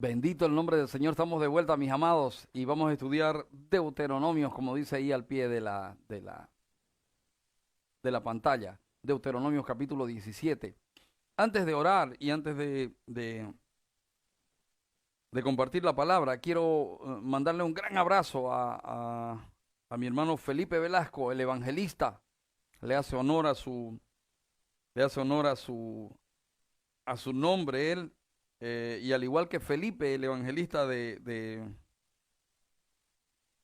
Bendito el nombre del Señor. Estamos de vuelta, mis amados, y vamos a estudiar Deuteronomios, como dice ahí al pie de la pantalla. Deuteronomios capítulo 17. Antes de orar y antes de compartir la palabra, quiero mandarle un gran abrazo a mi hermano Felipe Velasco, el evangelista. Le hace honor a su, le hace honor a su nombre él, y al igual que Felipe, el evangelista del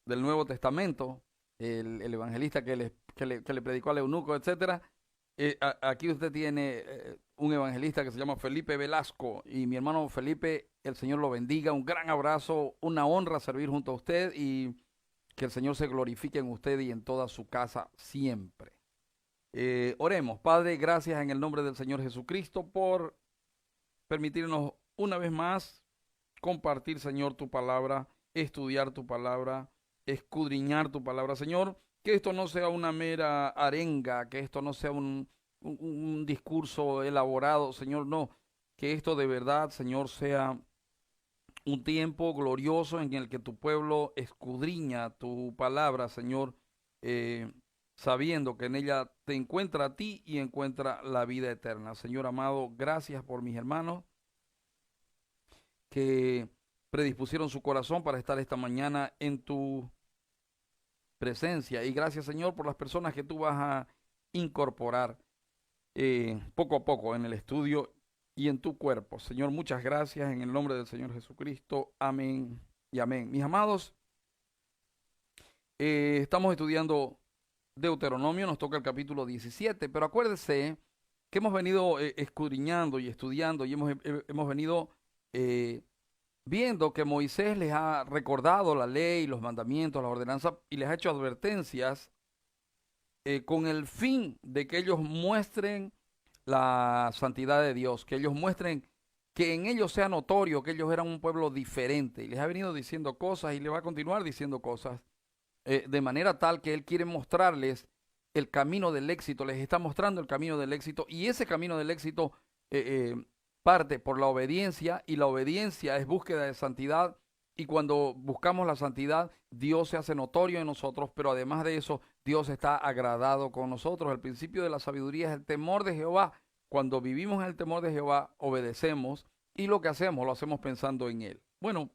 Nuevo Testamento, el evangelista que le predicó al eunuco, etcétera. Aquí usted tiene un evangelista que se llama Felipe Velasco, y mi hermano Felipe, el Señor lo bendiga, un gran abrazo, una honra servir junto a usted, y que el Señor se glorifique en usted y en toda su casa siempre. Oremos. Padre, gracias en el nombre del Señor Jesucristo por permitirnos una vez más compartir, Señor, tu palabra, estudiar tu palabra, escudriñar tu palabra, Señor. Que esto no sea una mera arenga, que esto no sea un discurso elaborado, Señor, no. Que esto de verdad, Señor, sea un tiempo glorioso en el que tu pueblo escudriña tu palabra, Señor, eh, sabiendo que en ella te encuentra a ti y encuentra la vida eterna. Señor amado, gracias por mis hermanos que predispusieron su corazón para estar esta mañana en tu presencia. Y gracias, Señor, por las personas que tú vas a incorporar poco a poco en el estudio y en tu cuerpo. Señor, muchas gracias en el nombre del Señor Jesucristo. Amén y amén. Mis amados, estamos estudiando Deuteronomio, nos toca el capítulo 17, pero acuérdese que hemos venido escudriñando y estudiando y hemos venido eh, viendo que Moisés les ha recordado la ley, los mandamientos, las ordenanzas y les ha hecho advertencias con el fin de que ellos muestren la santidad de Dios, que ellos muestren que en ellos sea notorio que ellos eran un pueblo diferente. Y les ha venido diciendo cosas y les va a continuar diciendo cosas de manera tal que Él quiere mostrarles el camino del éxito, les está mostrando el camino del éxito, y ese camino del éxito parte por la obediencia, y la obediencia es búsqueda de santidad, y cuando buscamos la santidad, Dios se hace notorio en nosotros, pero además de eso, Dios está agradado con nosotros. El principio de la sabiduría es el temor de Jehová. Cuando vivimos en el temor de Jehová, obedecemos, y lo que hacemos, lo hacemos pensando en Él. Bueno,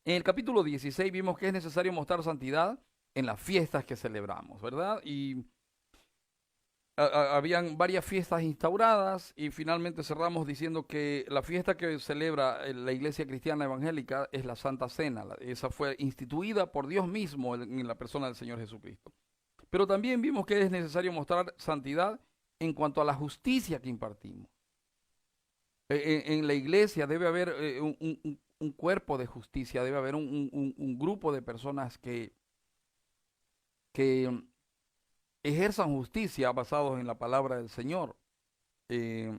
en el capítulo 16 vimos que es necesario mostrar santidad en las fiestas que celebramos, ¿verdad? Y habían varias fiestas instauradas, y finalmente cerramos diciendo que la fiesta que celebra la Iglesia Cristiana Evangélica es la Santa Cena. Esa fue instituida por Dios mismo en la persona del Señor Jesucristo. Pero también vimos que es necesario mostrar santidad en cuanto a la justicia que impartimos. En la iglesia debe haber un cuerpo de justicia, debe haber un grupo de personas que ejerzan justicia basados en la palabra del Señor. Eh,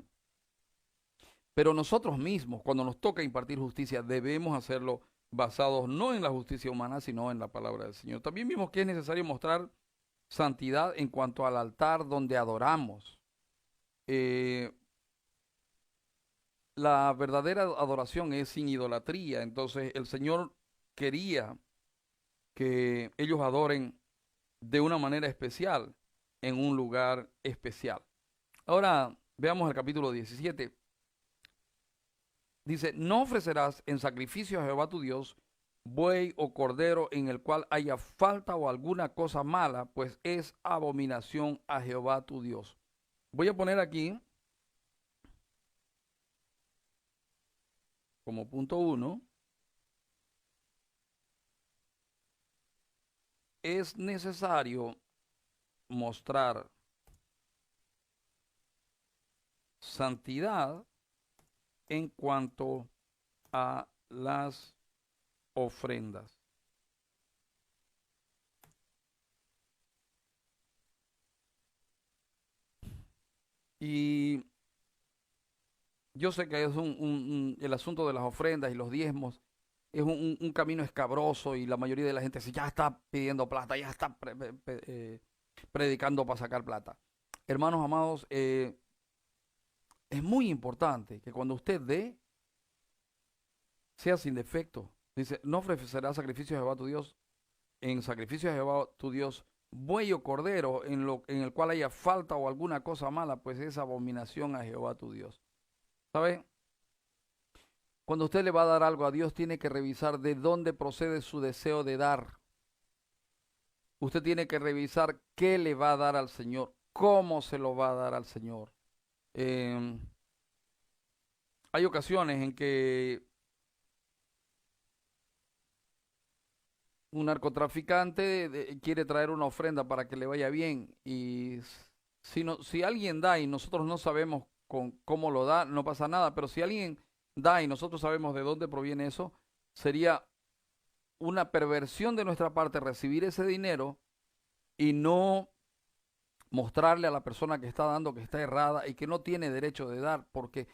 pero nosotros mismos, cuando nos toca impartir justicia, debemos hacerlo basados no en la justicia humana, sino en la palabra del Señor. También vimos que es necesario mostrar santidad en cuanto al altar donde adoramos. Eh, la verdadera adoración es sin idolatría. Entonces el Señor quería que ellos adoren de una manera especial, en un lugar especial. Ahora veamos el capítulo 17. Dice, no ofrecerás en sacrificio a Jehová tu Dios buey o cordero en el cual haya falta o alguna cosa mala, pues es abominación a Jehová tu Dios. Voy a poner aquí como punto uno, es necesario mostrar santidad en cuanto a las ofrendas. Y yo sé que es el asunto de las ofrendas y los diezmos es un camino escabroso, y la mayoría de la gente ya está pidiendo plata, ya está predicando para sacar plata. Hermanos amados, es muy importante que cuando usted dé, sea sin defecto. Dice, no ofrecerás sacrificio a Jehová tu Dios, en sacrificio a Jehová tu Dios, buey o cordero, en el cual haya falta o alguna cosa mala, pues es abominación a Jehová tu Dios. ¿Sabe? Cuando usted le va a dar algo a Dios, tiene que revisar de dónde procede su deseo de dar. Usted tiene que revisar qué le va a dar al Señor, cómo se lo va a dar al Señor. Eh, Hay ocasiones en que un narcotraficante quiere traer una ofrenda para que le vaya bien y si, no, si alguien da y nosotros no sabemos cómo lo da, no pasa nada, pero si alguien da y nosotros sabemos de dónde proviene eso, sería una perversión de nuestra parte recibir ese dinero y no mostrarle a la persona que está dando que está errada y que no tiene derecho de dar, porque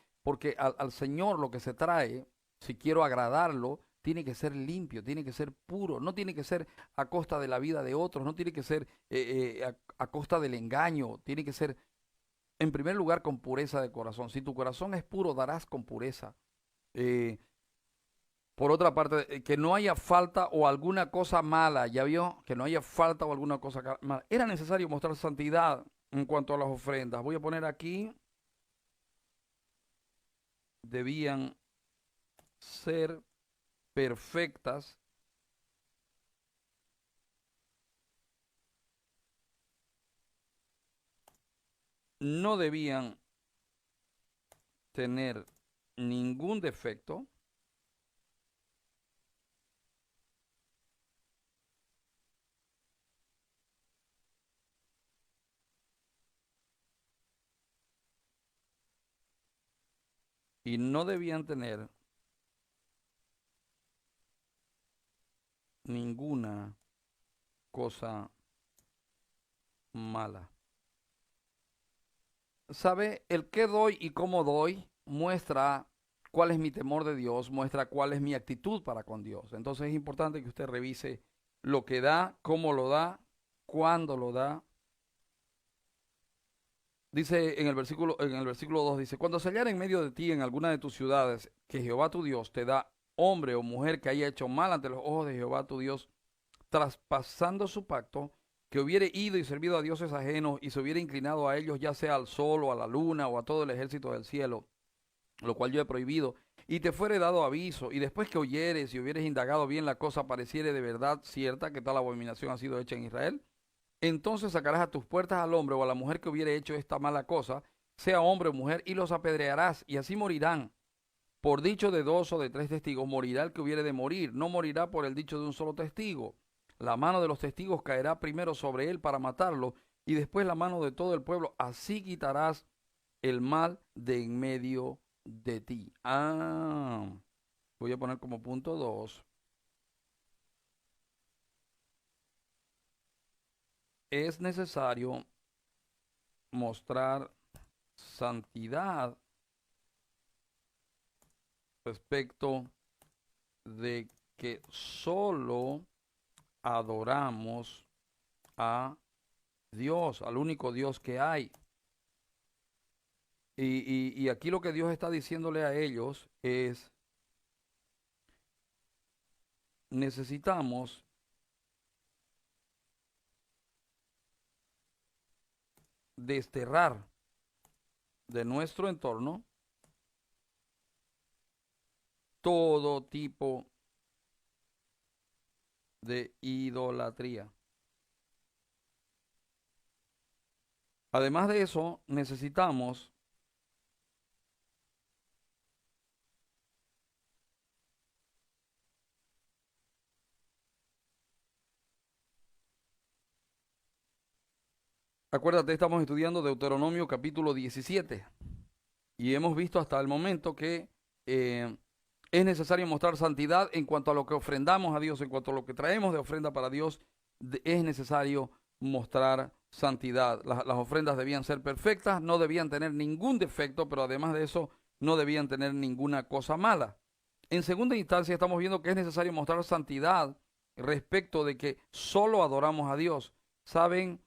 al Señor lo que se trae, si quiero agradarlo, tiene que ser limpio, tiene que ser puro, no tiene que ser a costa de la vida de otros, no tiene que ser a costa del engaño, tiene que ser en primer lugar con pureza de corazón. Si tu corazón es puro, darás con pureza. Eh, por otra parte, que no haya falta o alguna cosa mala, ¿ya vio? Que no haya falta o alguna cosa mala. Era necesario mostrar santidad en cuanto a las ofrendas. Voy a poner aquí, debían ser perfectas, no debían tener ningún defecto, y no debían tener ninguna cosa mala. ¿Sabe? El qué doy y cómo doy muestra cuál es mi temor de Dios, muestra cuál es mi actitud para con Dios. Entonces es importante que usted revise lo que da, cómo lo da, cuándo lo da. Dice en el versículo 2 dice, cuando se hallara en medio de ti en alguna de tus ciudades que Jehová tu Dios te da hombre o mujer que haya hecho mal ante los ojos de Jehová tu Dios, traspasando su pacto, que hubiere ido y servido a dioses ajenos y se hubiera inclinado a ellos, ya sea al sol o a la luna o a todo el ejército del cielo, lo cual yo he prohibido, y te fuere dado aviso, y después que oyeres y hubieres indagado bien la cosa, pareciere de verdad cierta que tal abominación ha sido hecha en Israel, entonces sacarás a tus puertas al hombre o a la mujer que hubiere hecho esta mala cosa, sea hombre o mujer, y los apedrearás, y así morirán. Por dicho de dos o de tres testigos, morirá el que hubiere de morir, no morirá por el dicho de un solo testigo. La mano de los testigos caerá primero sobre él para matarlo, y después la mano de todo el pueblo. Así quitarás el mal de en medio de ti. Voy a poner como punto 2. Es necesario mostrar santidad respecto de que solo adoramos a Dios, al único Dios que hay. Y aquí lo que Dios está diciéndole a ellos es, necesitamos desterrar de nuestro entorno todo tipo de idolatría. Además de eso, necesitamos acuérdate, estamos estudiando Deuteronomio capítulo 17 y hemos visto hasta el momento que eh, es necesario mostrar santidad en cuanto a lo que ofrendamos a Dios, en cuanto a lo que traemos de ofrenda para Dios, es necesario mostrar santidad. Las ofrendas debían ser perfectas, no debían tener ningún defecto, pero además de eso no debían tener ninguna cosa mala. En segunda instancia estamos viendo que es necesario mostrar santidad respecto de que solo adoramos a Dios. Saben,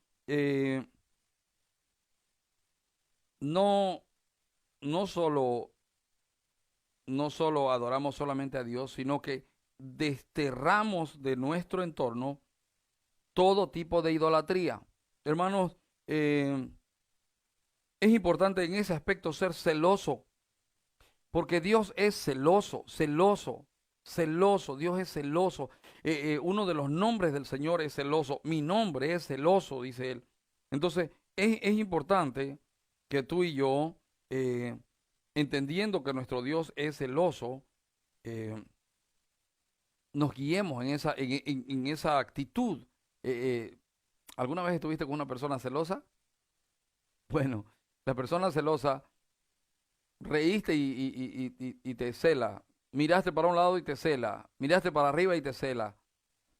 no, no solo no solo adoramos solamente a Dios, sino que desterramos de nuestro entorno todo tipo de idolatría. Hermanos, es importante en ese aspecto ser celoso, porque Dios es celoso, celoso, celoso, Dios es celoso. Uno de los nombres del Señor es celoso, mi nombre es celoso, dice Él. Entonces, es importante que tú y yo, entendiendo que nuestro Dios es celoso, eh, nos guiemos en esa actitud. ¿Alguna vez estuviste con una persona celosa? Bueno, la persona celosa, reíste y te cela, miraste para un lado y te cela, miraste para arriba y te cela,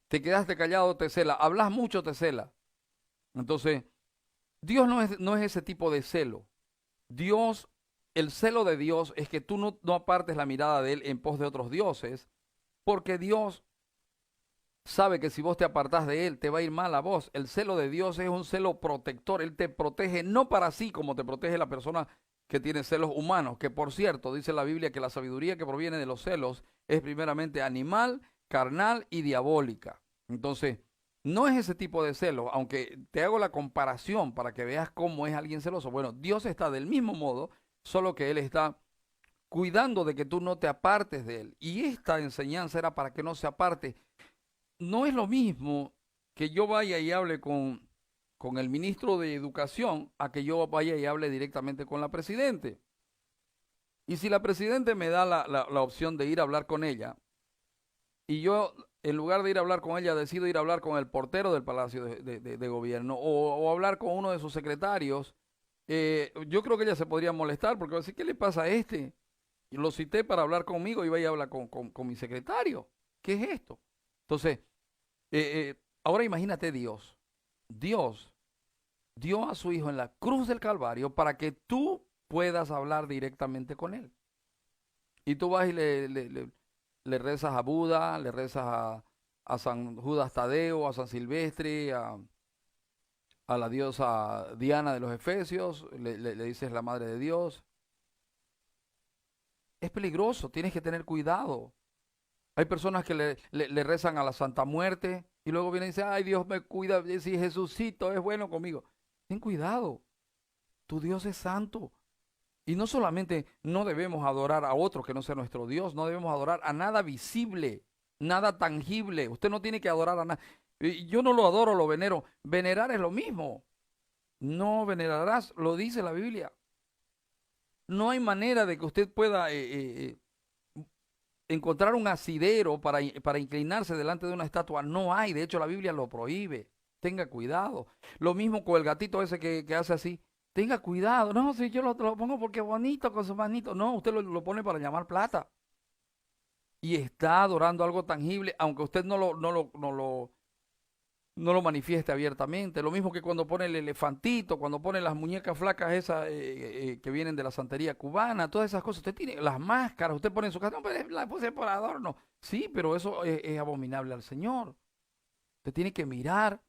te quedaste callado, te cela, hablas mucho, te cela. Entonces, Dios no es ese tipo de celo. Dios, el celo de Dios es que tú no apartes la mirada de Él en pos de otros dioses, porque Dios sabe que si vos te apartás de Él, te va a ir mal a vos. El celo de Dios es un celo protector. Él te protege no para sí, como te protege la persona que tiene celos humanos. Que por cierto, dice la Biblia que la sabiduría que proviene de los celos es primeramente animal, carnal y diabólica. Entonces, no es ese tipo de celo, aunque te hago la comparación para que veas cómo es alguien celoso. Bueno, Dios está del mismo modo, solo que Él está cuidando de que tú no te apartes de Él. Y esta enseñanza era para que no se aparte. No es lo mismo que yo vaya y hable con el ministro de Educación a que yo vaya y hable directamente con la presidente. Y si la presidente me da la opción de ir a hablar con ella, y yo, en lugar de ir a hablar con ella, decido ir a hablar con el portero del Palacio de Gobierno o hablar con uno de sus secretarios, yo creo que ella se podría molestar porque va a decir, ¿qué le pasa a este? Y lo cité para hablar conmigo y vaya a hablar con mi secretario. ¿Qué es esto? Entonces, ahora imagínate Dios. Dios dio a su Hijo en la cruz del Calvario para que tú puedas hablar directamente con Él. Y tú vas y le rezas a Buda, le rezas a San Judas Tadeo, a San Silvestre, a la diosa Diana de los Efesios, le dices la Madre de Dios. Es peligroso, tienes que tener cuidado. Hay personas que le rezan a la Santa Muerte y luego vienen y dicen, ay, Dios me cuida, si Jesucito es bueno conmigo. Ten cuidado, tu Dios es santo. Y no solamente no debemos adorar a otro que no sea nuestro Dios, no debemos adorar a nada visible, nada tangible. Usted no tiene que adorar a nada. Yo no lo adoro, lo venero. Venerar es lo mismo. No venerarás, lo dice la Biblia. No hay manera de que usted pueda encontrar un asidero para inclinarse delante de una estatua. No hay, de hecho la Biblia lo prohíbe. Tenga cuidado. Lo mismo con el gatito ese que hace así. Tenga cuidado. No, si yo lo pongo porque es bonito con su manito. No, usted lo pone para llamar plata. Y está adorando algo tangible, aunque usted no lo manifieste abiertamente. Lo mismo que cuando pone el elefantito, cuando pone las muñecas flacas esas que vienen de la santería cubana, todas esas cosas. Usted tiene las máscaras, usted pone en su casa, no, pero la puse por adorno. Sí, pero eso es abominable al Señor. Usted tiene que mirar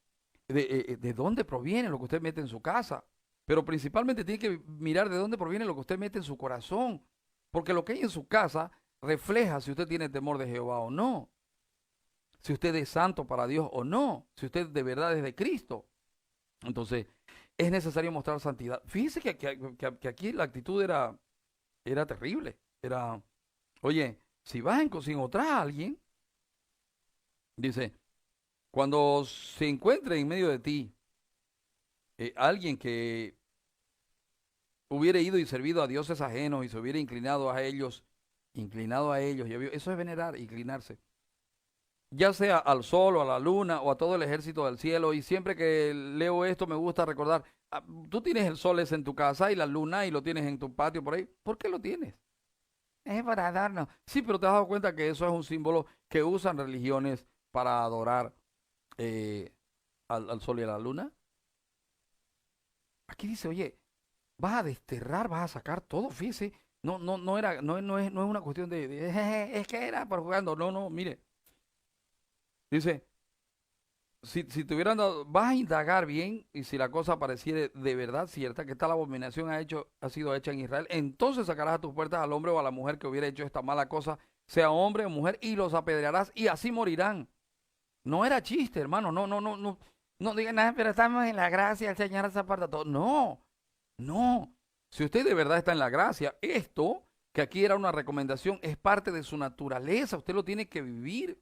de dónde proviene lo que usted mete en su casa. Pero principalmente tiene que mirar de dónde proviene lo que usted mete en su corazón. Porque lo que hay en su casa refleja si usted tiene temor de Jehová o no, si usted es santo para Dios o no, si usted de verdad es de Cristo. Entonces, es necesario mostrar santidad. Fíjese que aquí la actitud era terrible. Era, oye, si vas si encontrás a alguien, dice, cuando se encuentre en medio de ti alguien que hubiera ido y servido a dioses ajenos y se hubiera inclinado a ellos, eso es venerar, inclinarse ya sea al sol o a la luna o a todo el ejército del cielo. Y siempre que leo esto me gusta recordar, tú tienes el sol ese en tu casa y la luna y lo tienes en tu patio por ahí. ¿Por qué lo tienes? Es para darnos. Sí, pero te has dado cuenta que eso es un símbolo que usan religiones para adorar eh, al sol y a la luna. Aquí dice, oye, vas a desterrar, vas a sacar todo, fíjese. No es una cuestión es que era por jugando. No, no, mire. Dice, si te hubieran dado, vas a indagar bien y si la cosa pareciera de verdad cierta, que tal abominación ha sido hecha en Israel, entonces sacarás a tus puertas al hombre o a la mujer que hubiera hecho esta mala cosa, sea hombre o mujer, y los apedrearás y así morirán. No era chiste, hermano, no digan nada, pero estamos en la gracia, el Señor se aparta todo. No, no. Si usted de verdad está en la gracia, esto, que aquí era una recomendación, es parte de su naturaleza, usted lo tiene que vivir.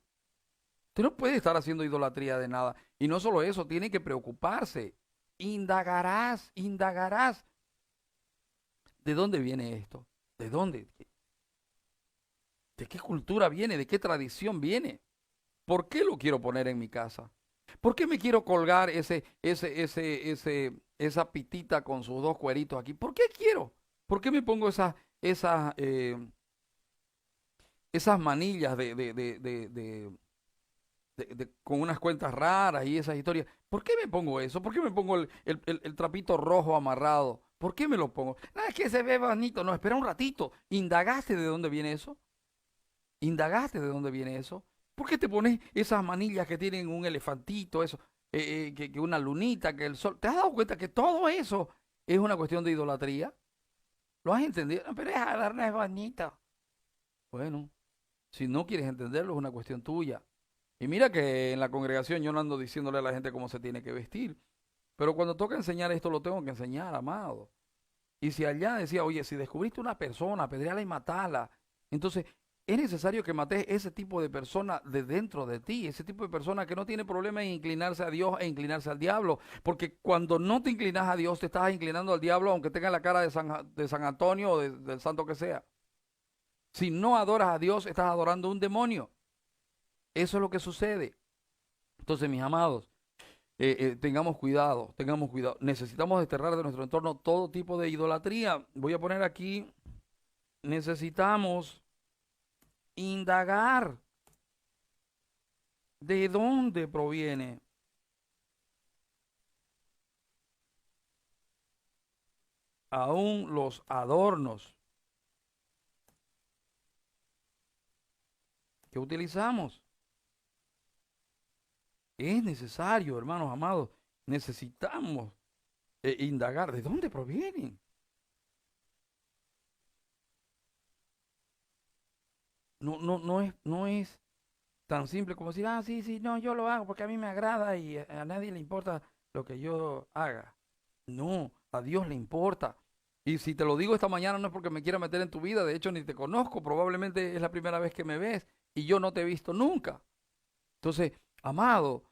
Usted no puede estar haciendo idolatría de nada. Y no solo eso, tiene que preocuparse. Indagarás, indagarás. ¿De dónde viene esto? ¿De dónde? ¿De qué cultura viene? ¿De qué tradición viene? ¿Por qué lo quiero poner en mi casa? ¿Por qué me quiero colgar esa pitita con sus dos cueritos aquí? ¿Por qué quiero? ¿Por qué me pongo esas manillas con unas cuentas raras y esas historias? ¿Por qué me pongo eso? ¿Por qué me pongo el trapito rojo amarrado? ¿Por qué me lo pongo? No, es que se ve bonito. No, espera un ratito. ¿Indagaste de dónde viene eso? ¿Indagaste de dónde viene eso? ¿Por qué te pones esas manillas que tienen un elefantito, eso, que una lunita, que el sol? ¿Te has dado cuenta que todo eso es una cuestión de idolatría? ¿Lo has entendido? No, pero es adorno, es bonito. Bueno, si no quieres entenderlo, es una cuestión tuya. Y mira que en la congregación yo no ando diciéndole a la gente cómo se tiene que vestir, pero cuando toca enseñar esto lo tengo que enseñar, amado. Y si allá decía, oye, si descubriste una persona, apedréala y matala, entonces es necesario que mates ese tipo de persona de dentro de ti, ese tipo de persona que no tiene problema en inclinarse a Dios e inclinarse al diablo, porque cuando no te inclinas a Dios, te estás inclinando al diablo, aunque tenga la cara de San Antonio o del santo que sea. Si no adoras a Dios, estás adorando a un demonio. Eso es lo que sucede. Entonces, mis amados, tengamos cuidado, tengamos cuidado. Necesitamos desterrar de nuestro entorno todo tipo de idolatría. Voy a poner aquí, necesitamos indagar de dónde proviene aún los adornos que utilizamos. Es necesario, hermanos amados, necesitamos indagar de dónde provienen. No es tan simple como decir, ah, sí, sí, no, yo lo hago porque a mí me agrada y a nadie le importa lo que yo haga. No, a Dios le importa. Y si te lo digo esta mañana no es porque me quiera meter en tu vida, de hecho ni te conozco, probablemente es la primera vez que me ves y yo no te he visto nunca. Entonces, amado,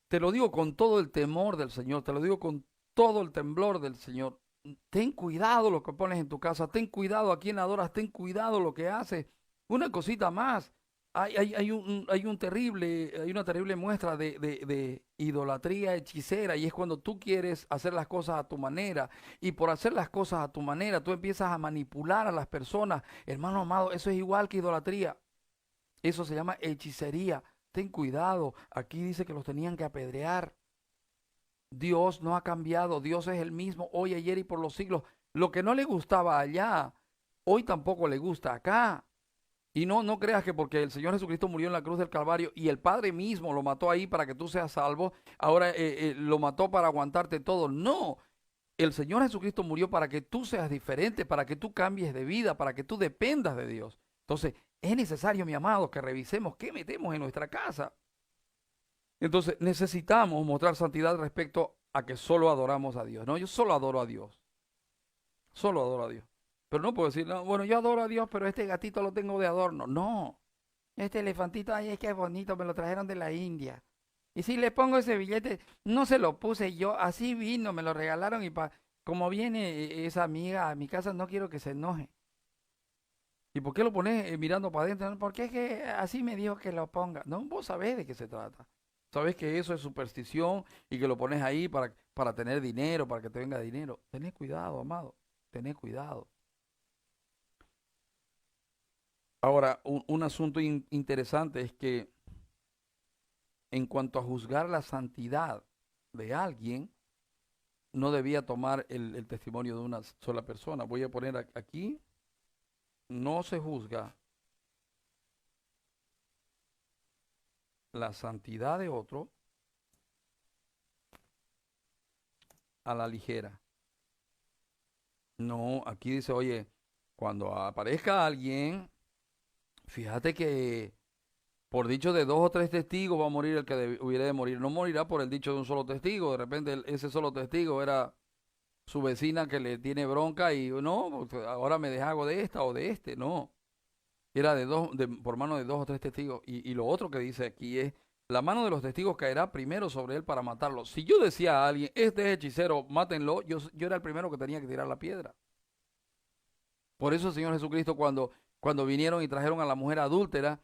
te lo digo con todo el temor del Señor, te lo digo con todo el temblor del Señor. Ten cuidado lo que pones en tu casa, ten cuidado a quién adoras, ten cuidado lo que haces. Una cosita más, hay una terrible muestra de idolatría hechicera y es cuando tú quieres hacer las cosas a tu manera y por hacer las cosas a tu manera tú empiezas a manipular a las personas. Hermano amado, eso es igual que idolatría. Eso se llama hechicería. Ten cuidado. Aquí dice que los tenían que apedrear. Dios no ha cambiado. Dios es el mismo hoy, ayer y por los siglos. Lo que no le gustaba allá, hoy tampoco le gusta acá. Y no creas que porque el Señor Jesucristo murió en la cruz del Calvario y el Padre mismo lo mató ahí para que tú seas salvo, ahora lo mató para aguantarte todo. No, el Señor Jesucristo murió para que tú seas diferente, para que tú cambies de vida, para que tú dependas de Dios. Entonces, es necesario, mi amado, que revisemos qué metemos en nuestra casa. Entonces, necesitamos mostrar santidad respecto a que solo adoramos a Dios. No, yo solo adoro a Dios. Solo adoro a Dios. Pero no puedo decir, no, bueno, yo adoro a Dios, pero este gatito lo tengo de adorno. No, este elefantito, ay, es que es bonito, me lo trajeron de la India. Y si le pongo ese billete, no se lo puse yo, así vino, me lo regalaron y como viene esa amiga a mi casa, no quiero que se enoje. ¿Y por qué lo pones mirando para adentro? No, porque es que así me dijo que lo ponga. No, vos sabés de qué se trata. Sabés que eso es superstición y que lo pones ahí para tener dinero, para que te venga dinero. Tenés cuidado, amado. Tenés cuidado. Ahora, un asunto interesante es que en cuanto a juzgar la santidad de alguien, no debía tomar el testimonio de una sola persona. Voy a poner aquí, no se juzga la santidad de otro a la ligera. No, aquí dice, oye, cuando aparezca alguien, fíjate que por dicho de 2 o 3 testigos va a morir el que hubiera de morir. No morirá por el dicho de un solo testigo. De repente ese solo testigo era su vecina que le tiene bronca y no, pues, ahora me deshago de esta o de este. No, era por mano de 2 o 3 testigos. Y lo otro que dice aquí es, la mano de los testigos caerá primero sobre él para matarlo. Si yo decía a alguien, este es hechicero, mátenlo, yo era el primero que tenía que tirar la piedra. Por eso el Señor Jesucristo cuando vinieron y trajeron a la mujer adúltera,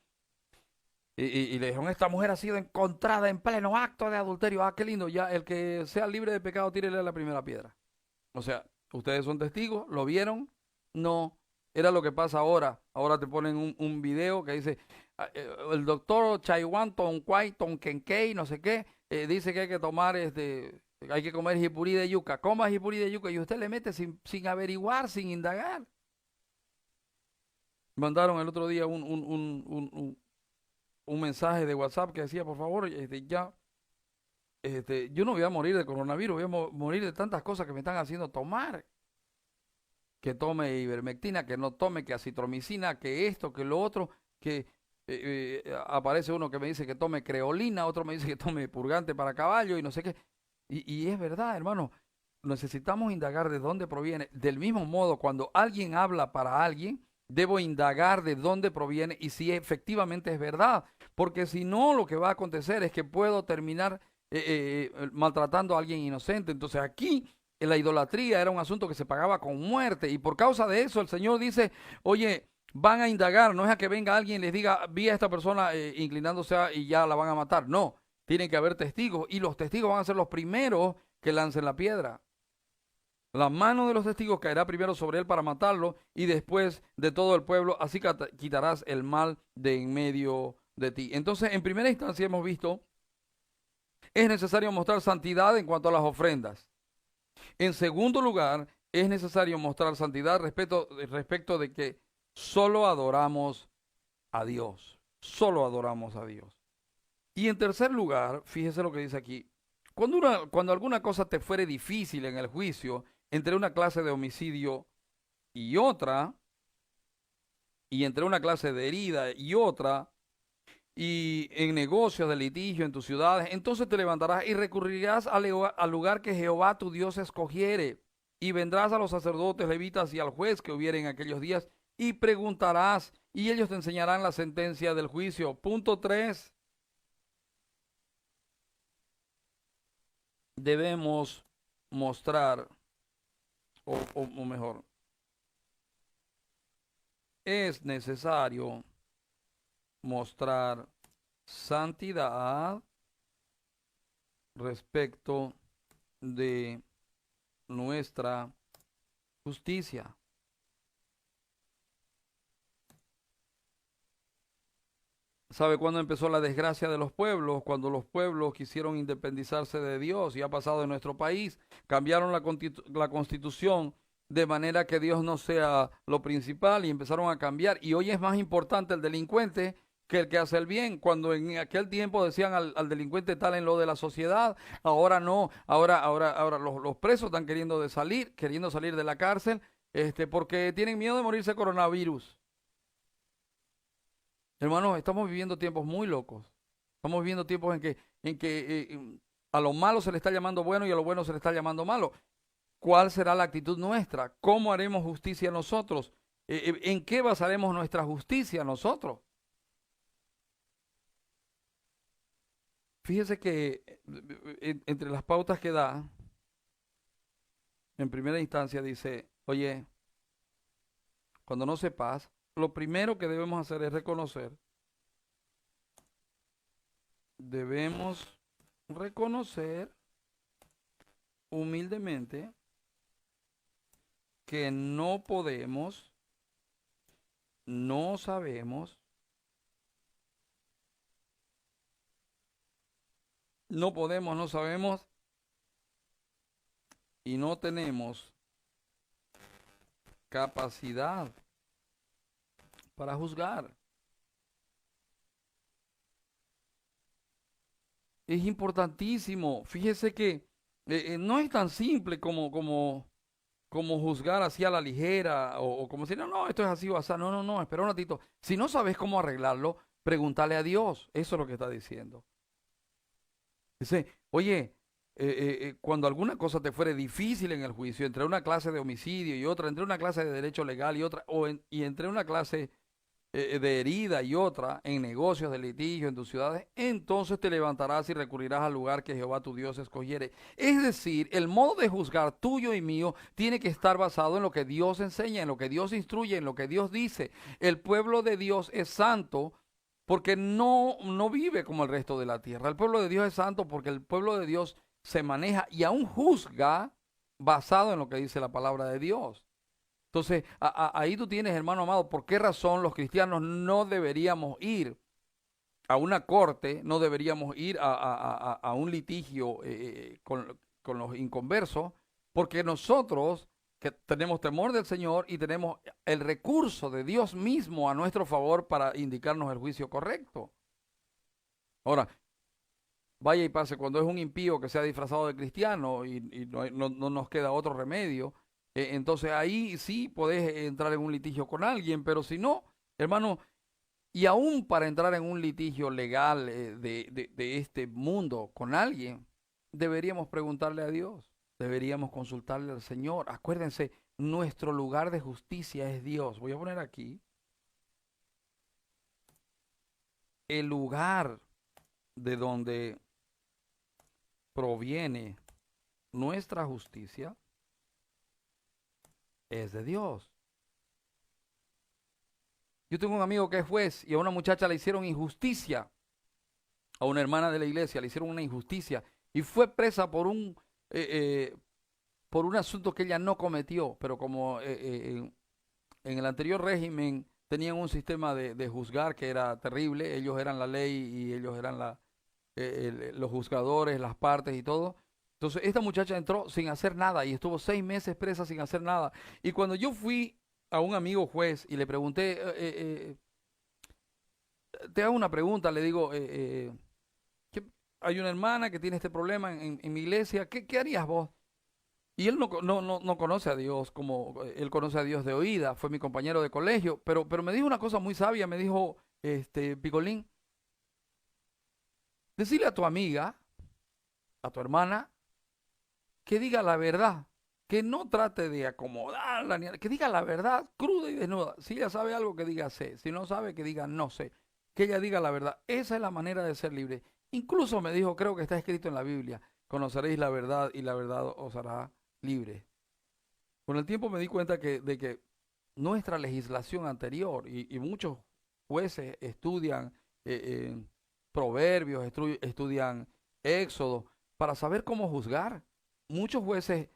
y le dijeron, esta mujer ha sido encontrada en pleno acto de adulterio. Ah, qué lindo, ya el que sea libre de pecado, tírele la primera piedra. O sea, ustedes son testigos, ¿lo vieron? No, era lo que pasa ahora. Ahora te ponen un video que dice, el doctor Chaiwan Tonquay Tonkenkei, no sé qué, dice que hay que tomar, hay que comer jipurí de yuca. Coma jipurí de yuca y usted le mete sin averiguar, sin indagar. Mandaron el otro día un mensaje de WhatsApp que decía, por favor, yo no voy a morir de coronavirus, voy a morir de tantas cosas que me están haciendo tomar. Que tome ivermectina, que no tome, que acitromicina, que esto, que lo otro, que aparece uno que me dice que tome creolina, otro me dice que tome purgante para caballo y no sé qué. Y es verdad, hermano, necesitamos indagar de dónde proviene. Del mismo modo, cuando alguien habla para alguien, debo indagar de dónde proviene y si efectivamente es verdad. Porque si no, lo que va a acontecer es que puedo terminar maltratando a alguien inocente. Entonces aquí la idolatría era un asunto que se pagaba con muerte y por causa de eso el Señor dice, oye, van a indagar, no es a que venga alguien y les diga, vi a esta persona inclinándose y ya la van a matar. No, tienen que haber testigos y los testigos van a ser los primeros que lancen la piedra. La mano de los testigos caerá primero sobre él para matarlo y después de todo el pueblo, así quitarás el mal de en medio de ti. Entonces, en primera instancia hemos visto, es necesario mostrar santidad en cuanto a las ofrendas. En segundo lugar, es necesario mostrar santidad respecto de que solo adoramos a Dios. Solo adoramos a Dios. Y en tercer lugar, fíjese lo que dice aquí. Cuando alguna cosa te fuere difícil en el juicio, entre una clase de homicidio y otra, y entre una clase de herida y otra, y en negocios de litigio en tus ciudades, entonces te levantarás y recurrirás al lugar que Jehová tu Dios escogiere, y vendrás a los sacerdotes levitas y al juez que hubiere en aquellos días, y preguntarás, y ellos te enseñarán la sentencia del juicio. Punto 3. Debemos mostrar, o mejor, es necesario mostrar santidad respecto de nuestra justicia. ¿Sabe cuándo empezó la desgracia de los pueblos? Cuando los pueblos quisieron independizarse de Dios y ha pasado en nuestro país. Cambiaron la constitución de manera que Dios no sea lo principal y empezaron a cambiar. Y hoy es más importante el delincuente que el que hace el bien. Cuando en aquel tiempo decían al delincuente tal en lo de la sociedad, ahora no. Ahora los presos están queriendo salir de la cárcel, porque tienen miedo de morirse de coronavirus. Hermanos, estamos viviendo tiempos muy locos. Estamos viviendo tiempos en que a lo malo se le está llamando bueno y a lo bueno se le está llamando malo. ¿Cuál será la actitud nuestra? ¿Cómo haremos justicia nosotros? ¿En qué basaremos nuestra justicia nosotros? Fíjese que entre las pautas que da, en primera instancia dice, oye, cuando no sepas, lo primero que debemos hacer es debemos reconocer humildemente que no podemos, no sabemos, no sabemos y no tenemos capacidad para juzgar. Es importantísimo. Fíjese que no es tan simple como juzgar así a la ligera o como si, no, no, esto es así o así. No, no, no, espera un ratito. Si no sabes cómo arreglarlo, pregúntale a Dios. Eso es lo que está diciendo. Dice, oye, cuando alguna cosa te fuere difícil en el juicio, entre una clase de homicidio y otra, entre una clase de derecho legal y otra, y entre una clase de herida y otra, en negocios de litigio en tus ciudades, entonces te levantarás y recurrirás al lugar que Jehová tu Dios escogiere. Es decir, el modo de juzgar tuyo y mío tiene que estar basado en lo que Dios enseña, en lo que Dios instruye, en lo que Dios dice. El pueblo de Dios es santo porque no vive como el resto de la tierra. El pueblo de Dios es santo porque el pueblo de Dios se maneja y aún juzga basado en lo que dice la palabra de Dios. Entonces, ahí tú tienes, hermano amado, por qué razón los cristianos no deberíamos ir a una corte, no deberíamos ir a un litigio con los inconversos, porque nosotros que tenemos temor del Señor y tenemos el recurso de Dios mismo a nuestro favor para indicarnos el juicio correcto. Ahora, vaya y pase, cuando es un impío que se ha disfrazado de cristiano y no nos queda otro remedio, entonces ahí sí podés entrar en un litigio con alguien, pero si no, hermano, y aún para entrar en un litigio legal de este mundo con alguien, deberíamos preguntarle a Dios, deberíamos consultarle al Señor. Acuérdense, nuestro lugar de justicia es Dios. Voy a poner aquí el lugar de donde proviene nuestra justicia es de Dios. Yo tengo un amigo que es juez y a una muchacha le hicieron injusticia, a una hermana de la iglesia le hicieron una injusticia y fue presa por un asunto que ella no cometió, pero como en el anterior régimen tenían un sistema de juzgar que era terrible, ellos eran la ley y ellos eran los juzgadores, las partes y todo. Entonces esta muchacha entró sin hacer nada y estuvo 6 meses presa sin hacer nada. Y cuando yo fui a un amigo juez y le pregunté, te hago una pregunta, le digo, hay una hermana que tiene este problema en mi iglesia, ¿qué harías vos? Y él no conoce a Dios como él conoce a Dios de oída, fue mi compañero de colegio, pero me dijo una cosa muy sabia, me dijo, Picolín, decirle a tu amiga, a tu hermana, que diga la verdad, que no trate de acomodarla, que diga la verdad cruda y desnuda. Si ella sabe algo, que diga sé, si no sabe, que diga no sé, que ella diga la verdad. Esa es la manera de ser libre. Incluso me dijo, creo que está escrito en la Biblia, conoceréis la verdad y la verdad os hará libre. Con el tiempo me di cuenta de que nuestra legislación anterior y muchos jueces estudian proverbios, estudian Éxodo para saber cómo juzgar. Muchos jueces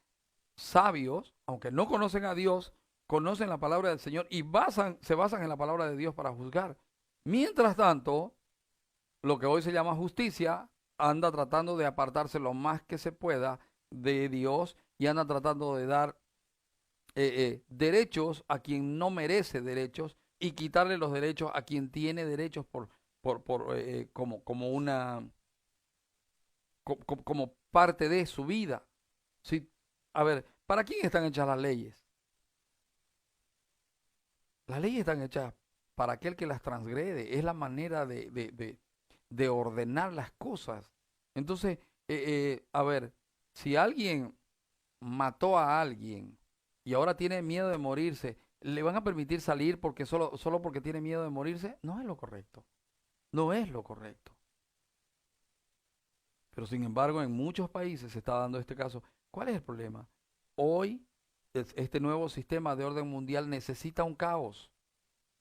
sabios, aunque no conocen a Dios, conocen la palabra del Señor y se basan en la palabra de Dios para juzgar. Mientras tanto, lo que hoy se llama justicia anda tratando de apartarse lo más que se pueda de Dios y anda tratando de dar derechos a quien no merece derechos y quitarle los derechos a quien tiene derechos como parte de su vida. ¿Sí? A ver, ¿para quién están hechas las leyes? Las leyes están hechas para aquel que las transgrede. Es la manera de ordenar las cosas. Entonces, a ver, si alguien mató a alguien y ahora tiene miedo de morirse, ¿le van a permitir salir porque solo porque tiene miedo de morirse? No es lo correcto. No es lo correcto. Pero sin embargo, en muchos países se está dando este caso. ¿Cuál es el problema? Hoy, este nuevo sistema de orden mundial necesita un caos.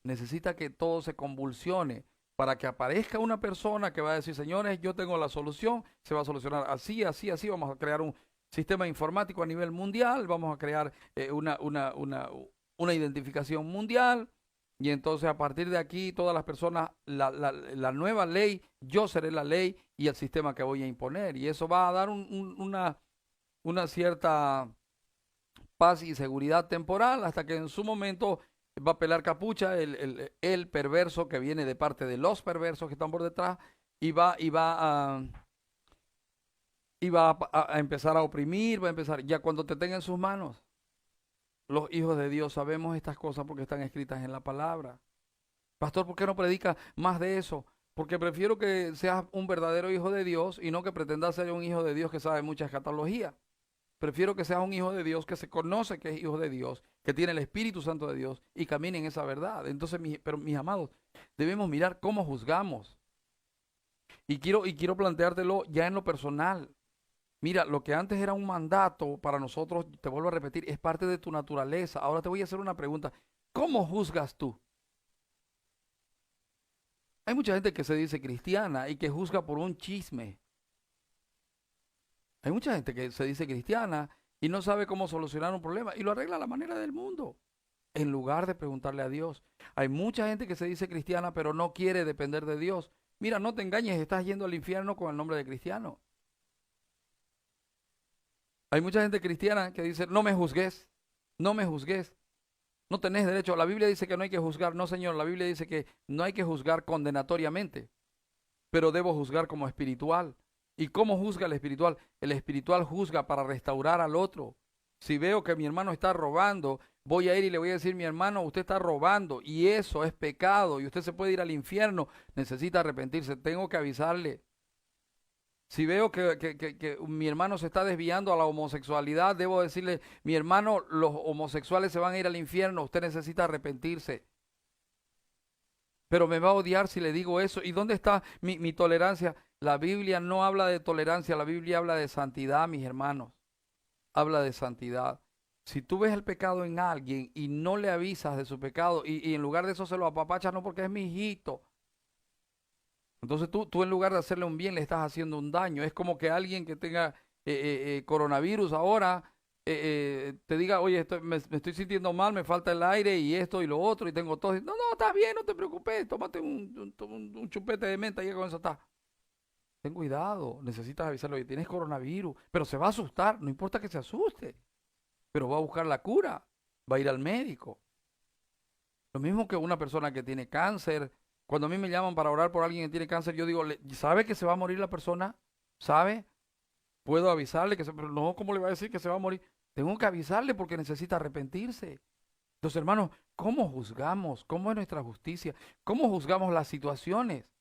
Necesita que todo se convulsione para que aparezca una persona que va a decir, señores, yo tengo la solución, se va a solucionar así, así, así, vamos a crear un sistema informático a nivel mundial, vamos a crear una identificación mundial, y entonces a partir de aquí todas las personas, la nueva ley, yo seré la ley y el sistema que voy a imponer, y eso va a dar una cierta paz y seguridad temporal hasta que en su momento va a pelar capucha el perverso que viene de parte de los perversos que están por detrás y va y va a empezar a oprimir, va a empezar, ya cuando te tenga en sus manos. Los hijos de Dios sabemos estas cosas porque están escritas en la palabra. Pastor, ¿por qué no predica más de eso? Porque prefiero que seas un verdadero hijo de Dios y no que pretendas ser un hijo de Dios que sabe mucha escatología. Prefiero que seas un hijo de Dios que se conoce que es hijo de Dios, que tiene el Espíritu Santo de Dios y camine en esa verdad. Entonces, pero mis amados, debemos mirar cómo juzgamos. Y quiero planteártelo ya en lo personal. Mira, lo que antes era un mandato para nosotros, te vuelvo a repetir, es parte de tu naturaleza. Ahora te voy a hacer una pregunta. ¿Cómo juzgas tú? Hay mucha gente que se dice cristiana y que juzga por un chisme. Hay mucha gente que se dice cristiana y no sabe cómo solucionar un problema y lo arregla a la manera del mundo, en lugar de preguntarle a Dios. Hay mucha gente que se dice cristiana pero no quiere depender de Dios. Mira, no te engañes, estás yendo al infierno con el nombre de cristiano. Hay mucha gente cristiana que dice, no me juzgues, no me juzgues. No tenés derecho. La Biblia dice que no hay que juzgar. No, Señor, la Biblia dice que no hay que juzgar condenatoriamente, pero debo juzgar como espiritual. ¿Y cómo juzga el espiritual? El espiritual juzga para restaurar al otro. Si veo que mi hermano está robando, voy a ir y le voy a decir, mi hermano, usted está robando y eso es pecado y usted se puede ir al infierno. Necesita arrepentirse. Tengo que avisarle. Si veo que mi hermano se está desviando a la homosexualidad, debo decirle, mi hermano, los homosexuales se van a ir al infierno, usted necesita arrepentirse. Pero me va a odiar si le digo eso. ¿Y dónde está mi tolerancia? La Biblia no habla de tolerancia, la Biblia habla de santidad, mis hermanos. Habla de santidad. Si tú ves el pecado en alguien y no le avisas de su pecado y en lugar de eso se lo apapachas, no porque es mi hijito. Entonces tú en lugar de hacerle un bien le estás haciendo un daño. Es como que alguien que tenga coronavirus ahora te diga, oye, me estoy sintiendo mal, me falta el aire y esto y lo otro y tengo tos. No, no, estás bien, no te preocupes, tómate un chupete de menta y ya con eso está. Ten cuidado, necesitas avisarle, oye, tienes coronavirus, pero se va a asustar, no importa que se asuste, pero va a buscar la cura, va a ir al médico. Lo mismo que una persona que tiene cáncer. Cuando a mí me llaman para orar por alguien que tiene cáncer, yo digo, ¿sabe que se va a morir la persona? ¿Sabe? Puedo avisarle pero no, ¿cómo le va a decir que se va a morir? Tengo que avisarle porque necesita arrepentirse. Entonces, hermanos, ¿cómo juzgamos? ¿Cómo es nuestra justicia? ¿Cómo juzgamos las situaciones?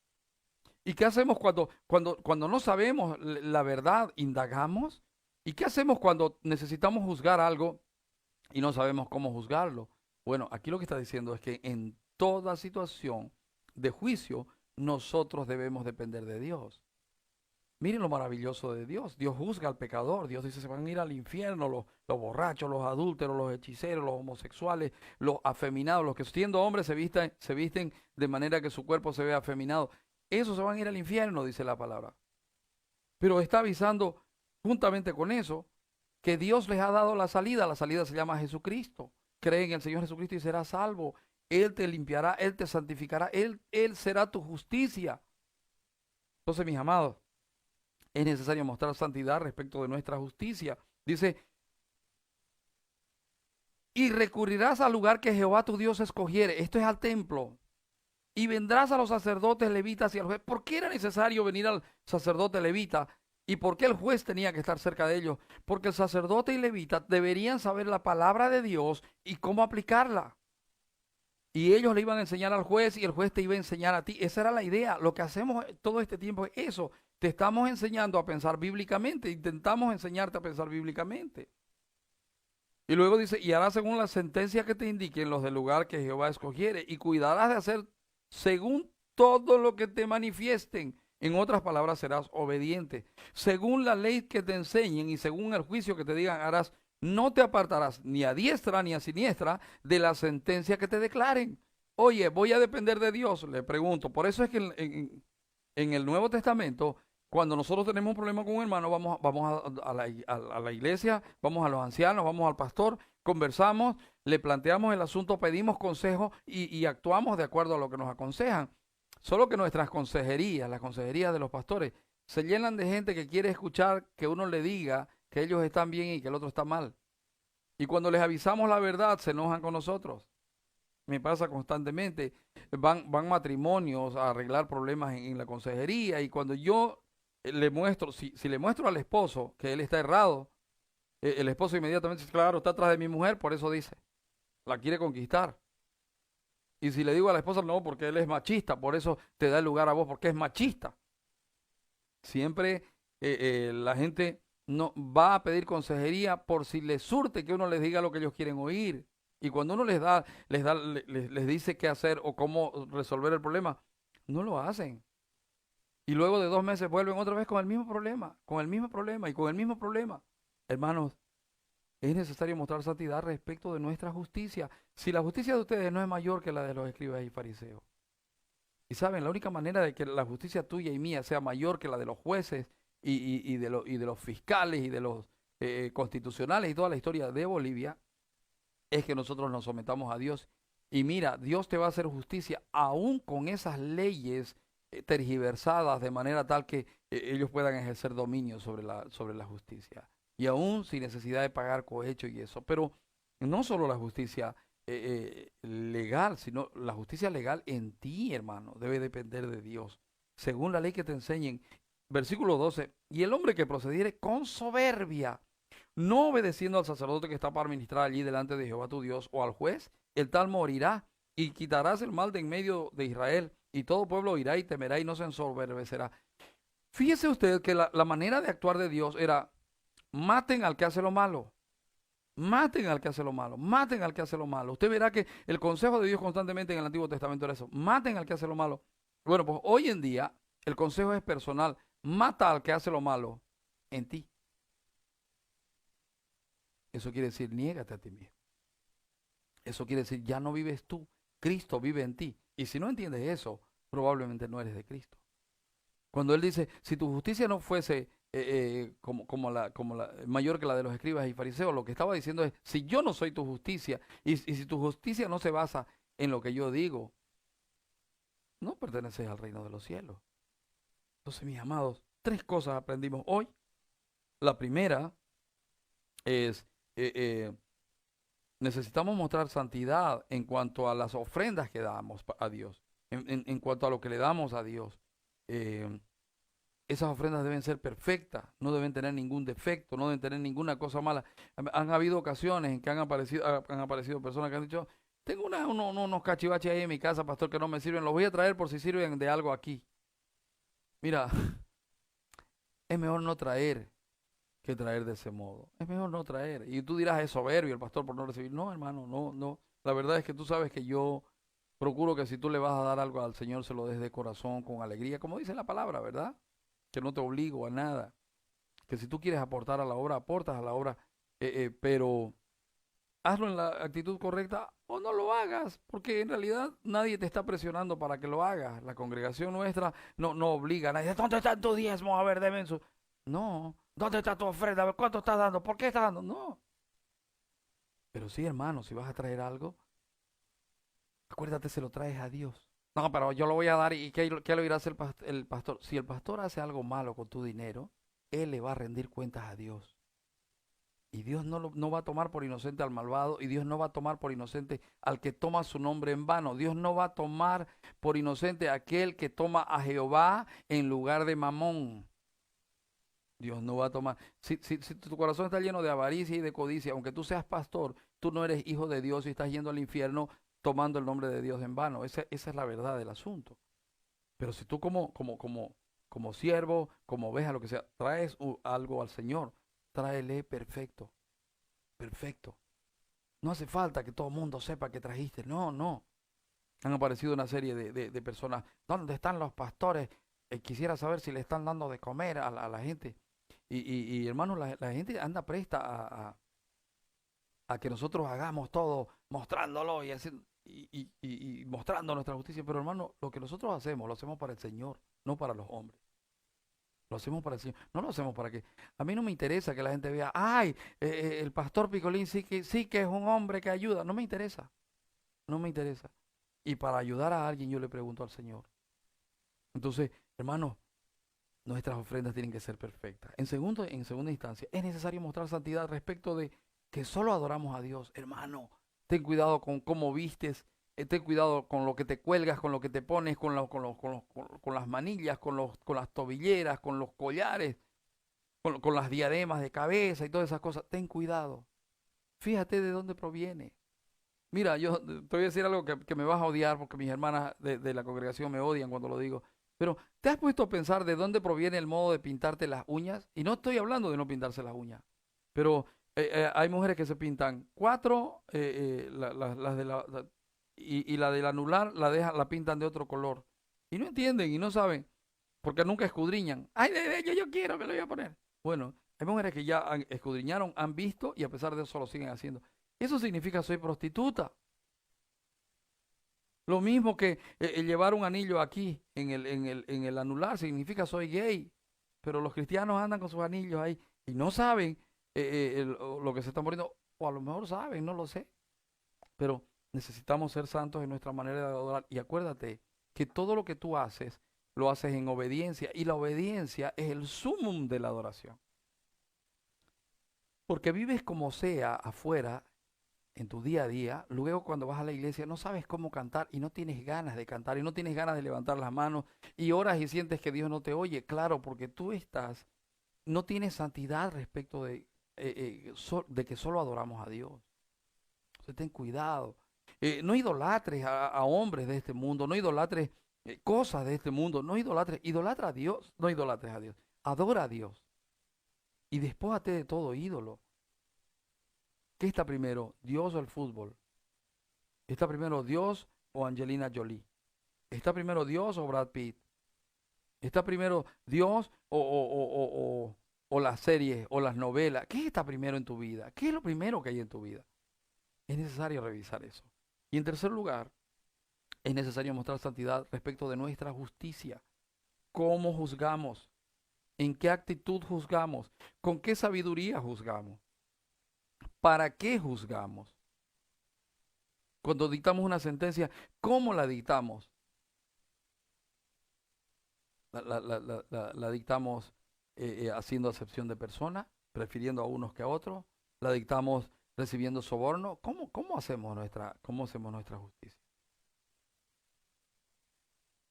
¿Y qué hacemos cuando no sabemos la verdad? ¿Indagamos? ¿Y qué hacemos cuando necesitamos juzgar algo y no sabemos cómo juzgarlo? Bueno, aquí lo que está diciendo es que en toda situación de juicio, nosotros debemos depender de Dios. Miren lo maravilloso de Dios. Dios juzga al pecador. Dios dice, se van a ir al infierno los borrachos, los adúlteros, los hechiceros, los homosexuales, los afeminados, los que siendo hombres se visten de manera que su cuerpo se vea afeminado. Esos se van a ir al infierno, dice la palabra. Pero está avisando juntamente con eso que Dios les ha dado la salida. La salida se llama Jesucristo. Cree en el Señor Jesucristo y serás salvo. Él te limpiará, Él te santificará, Él será tu justicia. Entonces, mis amados, es necesario mostrar santidad respecto de nuestra justicia. Dice, y recurrirás al lugar que Jehová tu Dios escogiere. Esto es al templo. Y vendrás a los sacerdotes levitas y al juez. ¿Por qué era necesario venir al sacerdote levita? ¿Y por qué el juez tenía que estar cerca de ellos? Porque el sacerdote y levita deberían saber la palabra de Dios y cómo aplicarla. Y ellos le iban a enseñar al juez y el juez te iba a enseñar a ti. Esa era la idea. Lo que hacemos todo este tiempo es eso. Te estamos enseñando a pensar bíblicamente. Intentamos enseñarte a pensar bíblicamente. Y luego dice, y harás según la sentencia que te indiquen los del lugar que Jehová escogiere. Y cuidarás de hacer según todo lo que te manifiesten. En otras palabras, serás obediente. Según la ley que te enseñen y según el juicio que te digan, harás. No te apartarás ni a diestra ni a siniestra de la sentencia que te declaren. Oye, voy a depender de Dios, le pregunto. Por eso es que en el Nuevo Testamento, cuando nosotros tenemos un problema con un hermano, vamos a la iglesia, vamos a los ancianos, vamos al pastor, conversamos, le planteamos el asunto, pedimos consejo y actuamos de acuerdo a lo que nos aconsejan. Solo que nuestras consejerías, las consejerías de los pastores, se llenan de gente que quiere escuchar que uno le diga que ellos están bien y que el otro está mal. Y cuando les avisamos la verdad, se enojan con nosotros. Me pasa constantemente. Van matrimonios a arreglar problemas en la consejería y cuando yo le muestro, si le muestro al esposo que él está errado, el esposo inmediatamente dice, claro, está atrás de mi mujer, por eso dice, la quiere conquistar. Y si le digo a la esposa, no, porque él es machista, por eso te da el lugar a vos, porque es machista. Siempre la gente no va a pedir consejería por si les surte que uno les diga lo que ellos quieren oír. Y cuando uno les dice qué hacer o cómo resolver el problema, no lo hacen. Y luego de 2 meses vuelven otra vez con el mismo problema, con el mismo problema y con el mismo problema. Hermanos, es necesario mostrar santidad respecto de nuestra justicia. Si la justicia de ustedes no es mayor que la de los escribas y fariseos. Y saben, la única manera de que la justicia tuya y mía sea mayor que la de los jueces y de los fiscales y de los constitucionales y toda la historia de Bolivia es que nosotros nos sometamos a Dios. Y mira, Dios te va a hacer justicia aún con esas leyes tergiversadas de manera tal que ellos puedan ejercer dominio sobre la justicia. Y aún sin necesidad de pagar cohecho y eso. Pero no solo la justicia legal, sino la justicia legal en ti, hermano, debe depender de Dios. Según la ley que te enseñen. Versículo 12. Y el hombre que procediere con soberbia, no obedeciendo al sacerdote que está para ministrar allí delante de Jehová tu Dios o al juez, el tal morirá y quitarás el mal de en medio de Israel y todo pueblo oirá y temerá y no se ensoberbecerá. Fíjese usted que la manera de actuar de Dios era maten al que hace lo malo. Maten al que hace lo malo, maten al que hace lo malo. Usted verá que el consejo de Dios constantemente en el Antiguo Testamento era eso, maten al que hace lo malo. Bueno, pues hoy en día el consejo es personal, mata al que hace lo malo en ti. Eso quiere decir, niégate a ti mismo. Eso quiere decir, ya no vives tú, Cristo vive en ti. Y si no entiendes eso, probablemente no eres de Cristo. Cuando Él dice, si tu justicia no fuese como la mayor que la de los escribas y fariseos, lo que estaba diciendo es, si yo no soy tu justicia y si tu justicia no se basa en lo que yo digo, no perteneces al reino de los cielos. Entonces, mis amados, 3 cosas aprendimos hoy. La primera es, necesitamos mostrar santidad en cuanto a las ofrendas que damos a Dios, en cuanto a lo que le damos a Dios. Eh, Esas ofrendas deben ser perfectas, no deben tener ningún defecto, no deben tener ninguna cosa mala. Han habido ocasiones en que han aparecido personas que han dicho, tengo unos cachivaches ahí en mi casa, pastor, que no me sirven, los voy a traer por si sirven de algo aquí. Mira, es mejor no traer que traer de ese modo. Es mejor no traer. Y tú dirás, es soberbio el pastor por no recibir. No, hermano, no, no. La verdad es que tú sabes que yo procuro que si tú le vas a dar algo al Señor, se lo des de corazón, con alegría, como dice la palabra, ¿verdad? Que no te obligo a nada. Que si tú quieres aportar a la obra, aportas a la obra, pero hazlo en la actitud correcta o no lo hagas, porque en realidad nadie te está presionando para que lo hagas. La congregación nuestra no obliga a nadie. ¿Dónde están tus diezmos? A ver, deben su... No. ¿Dónde está tu ofrenda? A ver, ¿cuánto estás dando? ¿Por qué estás dando? No. Pero sí, hermano, si vas a traer algo, acuérdate, se lo traes a Dios. No, pero yo lo voy a dar y ¿qué lo irá a hacer el pastor? Si el pastor hace algo malo con tu dinero, él le va a rendir cuentas a Dios. Y Dios no va a tomar por inocente al malvado y Dios no va a tomar por inocente al que toma su nombre en vano. Dios no va a tomar por inocente a aquel que toma a Jehová en lugar de Mamón. Dios no va a tomar. Si tu corazón está lleno de avaricia y de codicia, aunque tú seas pastor, tú no eres hijo de Dios y estás yendo al infierno tomando el nombre de Dios en vano. Esa es la verdad del asunto. Pero si tú como siervo, como oveja, lo que sea, traes algo al Señor, tráele perfecto, perfecto. No hace falta que todo el mundo sepa que trajiste. No, no. Han aparecido una serie de personas. ¿Dónde están los pastores? Quisiera saber si le están dando de comer a la gente. Y hermano, la gente anda presta a que nosotros hagamos todo mostrándolo y mostrando nuestra justicia. Pero hermano, lo que nosotros hacemos, lo hacemos para el Señor, no para los hombres. Lo hacemos para el Señor, no lo hacemos para que... A mí no me interesa que la gente vea, ay, el pastor Picolín sí que es un hombre que ayuda. No me interesa, no me interesa. Y para ayudar a alguien yo le pregunto al Señor. Entonces, hermano, nuestras ofrendas tienen que ser perfectas. En segunda instancia, es necesario mostrar santidad respecto de que solo adoramos a Dios. Hermano, ten cuidado con cómo vistes, ten cuidado con lo que te cuelgas, con lo que te pones, con las manillas, con las tobilleras, con los collares, con las diademas de cabeza y todas esas cosas. Ten cuidado. Fíjate de dónde proviene. Mira, yo te voy a decir algo que me vas a odiar porque mis hermanas de la congregación me odian cuando lo digo. Pero, ¿te has puesto a pensar de dónde proviene el modo de pintarte las uñas? Y no estoy hablando de no pintarse las uñas, pero hay mujeres que se pintan cuatro, las de y la del anular la pintan de otro color. Y no entienden y no saben, porque nunca escudriñan. Ay, yo quiero que lo voy a poner. Bueno, hay mujeres que ya escudriñaron, han visto y a pesar de eso lo siguen haciendo. Eso significa soy prostituta. Lo mismo que llevar un anillo aquí en el anular significa soy gay. Pero los cristianos andan con sus anillos ahí y no saben lo que se están poniendo. O a lo mejor saben, no lo sé. Pero necesitamos ser santos en nuestra manera de adorar. Y acuérdate que todo lo que tú haces, lo haces en obediencia. Y la obediencia es el sumum de la adoración. Porque vives como sea afuera en tu día a día, luego cuando vas a la iglesia no sabes cómo cantar y no tienes ganas de cantar y no tienes ganas de levantar las manos y oras y sientes que Dios no te oye. Claro, porque tú no tienes santidad respecto de que solo adoramos a Dios. Entonces ten cuidado. No idolatres a hombres de este mundo, no idolatres cosas de este mundo, no idolatres, idolatra a Dios, no idolatres a Dios, adora a Dios y despójate de todo ídolo. ¿Qué está primero, Dios o el fútbol? ¿Está primero Dios o Angelina Jolie? ¿Está primero Dios o Brad Pitt? ¿Está primero Dios o las series o las novelas? ¿Qué está primero en tu vida? ¿Qué es lo primero que hay en tu vida? Es necesario revisar eso. Y en tercer lugar, es necesario mostrar santidad respecto de nuestra justicia. ¿Cómo juzgamos? ¿En qué actitud juzgamos? ¿Con qué sabiduría juzgamos? ¿Para qué juzgamos? Cuando dictamos una sentencia, ¿cómo la dictamos? La dictamos haciendo acepción de persona, prefiriendo a unos que a otros, la dictamos recibiendo soborno. ¿Cómo hacemos nuestra justicia?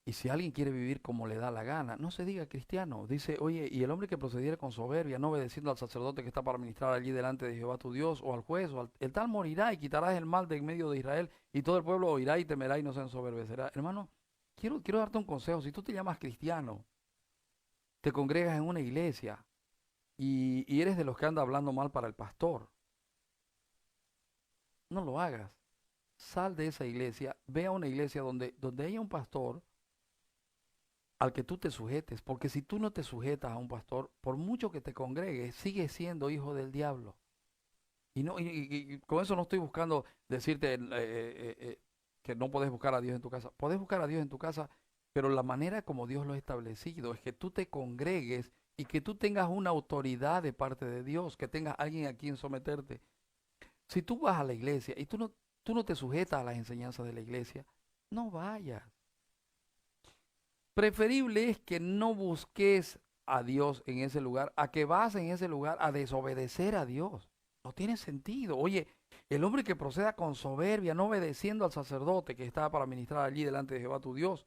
Y si alguien quiere vivir como le da la gana, no se diga cristiano. Dice, oye, y el hombre que procediera con soberbia, no obedeciendo al sacerdote que está para ministrar allí delante de Jehová tu Dios, o al juez, el tal morirá y quitarás el mal de en medio de Israel, y todo el pueblo oirá y temerá y no se ensoberbecerá. Hermano, quiero darte un consejo. Si tú te llamas cristiano, te congregas en una iglesia y eres de los que anda hablando mal para el pastor, no lo hagas. Sal de esa iglesia, ve a una iglesia donde haya un pastor al que tú te sujetes, porque si tú no te sujetas a un pastor, por mucho que te congregues, sigues siendo hijo del diablo. Y, no, y con eso no estoy buscando decirte que no puedes buscar a Dios en tu casa. Puedes buscar a Dios en tu casa, pero la manera como Dios lo ha establecido es que tú te congregues y que tú tengas una autoridad de parte de Dios, que tengas alguien a quien someterte. Si tú vas a la iglesia y tú no te sujetas a las enseñanzas de la iglesia, no vayas. Preferible es que no busques a Dios en ese lugar, a que vas en ese lugar a desobedecer a Dios. No tiene sentido. Oye, el hombre que proceda con soberbia, no obedeciendo al sacerdote que estaba para ministrar allí delante de Jehová tu Dios,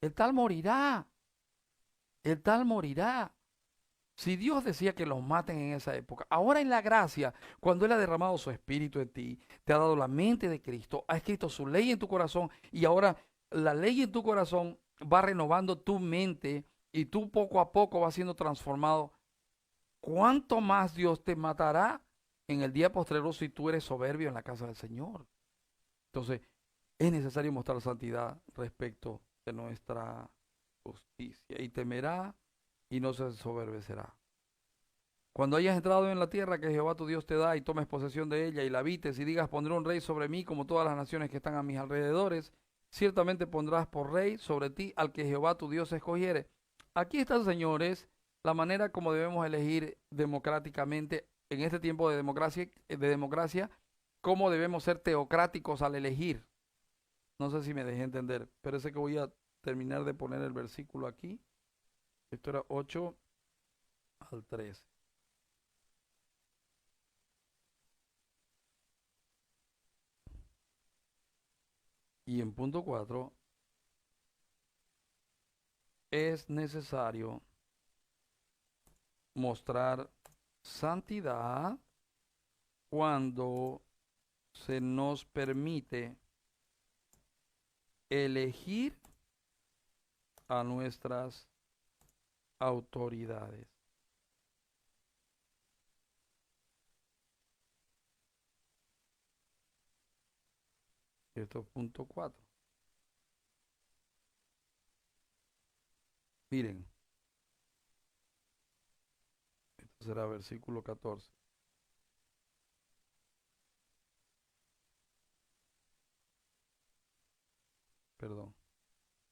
el tal morirá. El tal morirá. Si Dios decía que los maten en esa época, ahora en la gracia, cuando Él ha derramado su espíritu en ti, te ha dado la mente de Cristo, ha escrito su ley en tu corazón y ahora la ley en tu corazón va renovando tu mente y tú poco a poco vas siendo transformado. ¿Cuánto más Dios te matará en el día postrero si tú eres soberbio en la casa del Señor? Entonces, es necesario mostrar santidad respecto de nuestra justicia y temerá y no se soberbecerá. Cuando hayas entrado en la tierra que Jehová tu Dios te da y tomes posesión de ella y la habites y digas, pondré un rey sobre mí como todas las naciones que están a mis alrededores, ciertamente pondrás por rey sobre ti al que Jehová tu Dios escogiere. Aquí está, señores, la manera como debemos elegir democráticamente en este tiempo de democracia, cómo debemos ser teocráticos al elegir. No sé si me dejé entender, pero sé que voy a terminar de poner el versículo aquí. Esto era 8 al 13. Y en punto 4, es necesario mostrar santidad cuando se nos permite elegir a nuestras autoridades. Esto es punto 4. Miren, esto será versículo 14. Perdón.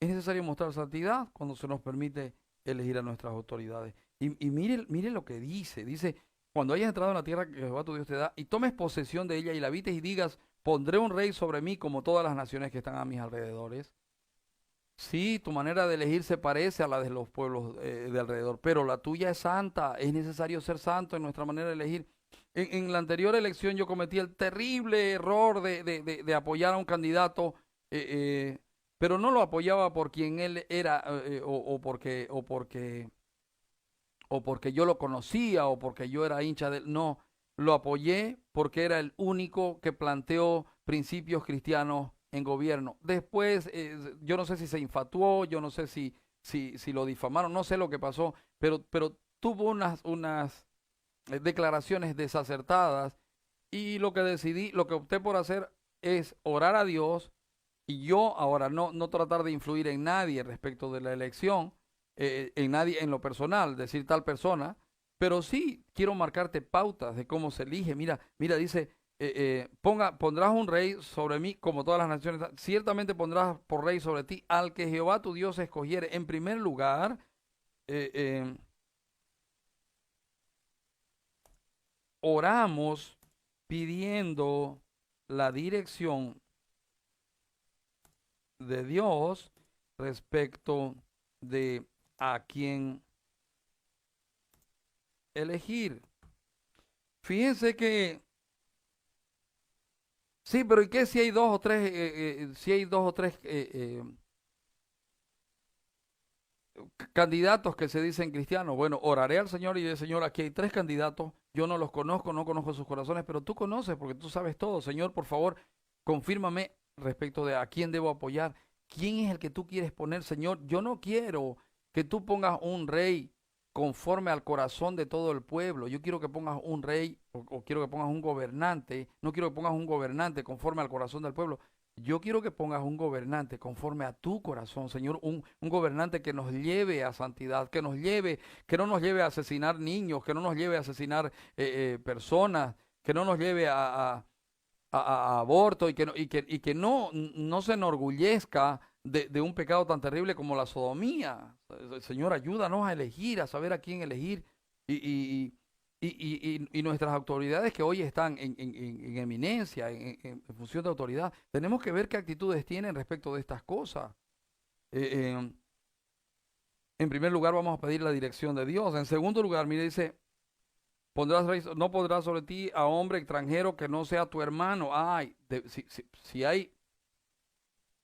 Es necesario mostrar santidad cuando se nos permite elegir a nuestras autoridades. Y mire lo que dice. Dice, cuando hayas entrado en la tierra que Jehová tu Dios te da, y tomes posesión de ella y la habites y digas, pondré un rey sobre mí como todas las naciones que están a mis alrededores. Sí, tu manera de elegir se parece a la de los pueblos de alrededor, pero la tuya es santa. Es necesario ser santo en nuestra manera de elegir. En la anterior elección yo cometí el terrible error de apoyar a un candidato, pero no lo apoyaba por quien él era, o porque yo lo conocía o porque yo era hincha de él. No, lo apoyé porque era el único que planteó principios cristianos en gobierno. Después, yo no sé si se infatuó, yo no sé si lo difamaron, no sé lo que pasó, pero tuvo unas declaraciones desacertadas, y lo que decidí, lo que opté por hacer es orar a Dios, y yo ahora no tratar de influir en nadie respecto de la elección, en nadie en lo personal, decir tal persona, pero sí quiero marcarte pautas de cómo se elige. Mira, dice, pondrás un rey sobre mí como todas las naciones, ciertamente pondrás por rey sobre ti al que Jehová tu Dios escogiere. En primer lugar, eh, eh, oramos pidiendo la dirección de Dios respecto de a quién elegir. Fíjense que sí, pero ¿y qué si hay dos o tres, si hay dos o tres candidatos que se dicen cristianos? Bueno, oraré al Señor y diré, Señor, aquí hay tres candidatos, yo no los conozco, no conozco sus corazones, pero tú conoces porque tú sabes todo. Señor, por favor, confírmame respecto de a quién debo apoyar. ¿Quién es el que tú quieres poner, Señor? Yo no quiero que tú pongas un rey conforme al corazón de todo el pueblo. Yo quiero que pongas un rey, o quiero que pongas un gobernante. No quiero que pongas un gobernante conforme al corazón del pueblo. Yo quiero que pongas un gobernante conforme a tu corazón, Señor, un gobernante que nos lleve a santidad, que nos lleve, que no nos lleve a asesinar niños, que no nos lleve a asesinar personas, que no nos lleve a aborto, y que no se enorgullezca de un pecado tan terrible como la sodomía. Señor, ayúdanos a elegir, a saber a quién elegir, y nuestras autoridades que hoy están en eminencia, en función de autoridad, tenemos que ver qué actitudes tienen respecto de estas cosas. Eh, eh, en primer lugar, vamos a pedir la dirección de Dios. En segundo lugar, mire, dice, no pondrás sobre ti a hombre extranjero que no sea tu hermano. Ay, si hay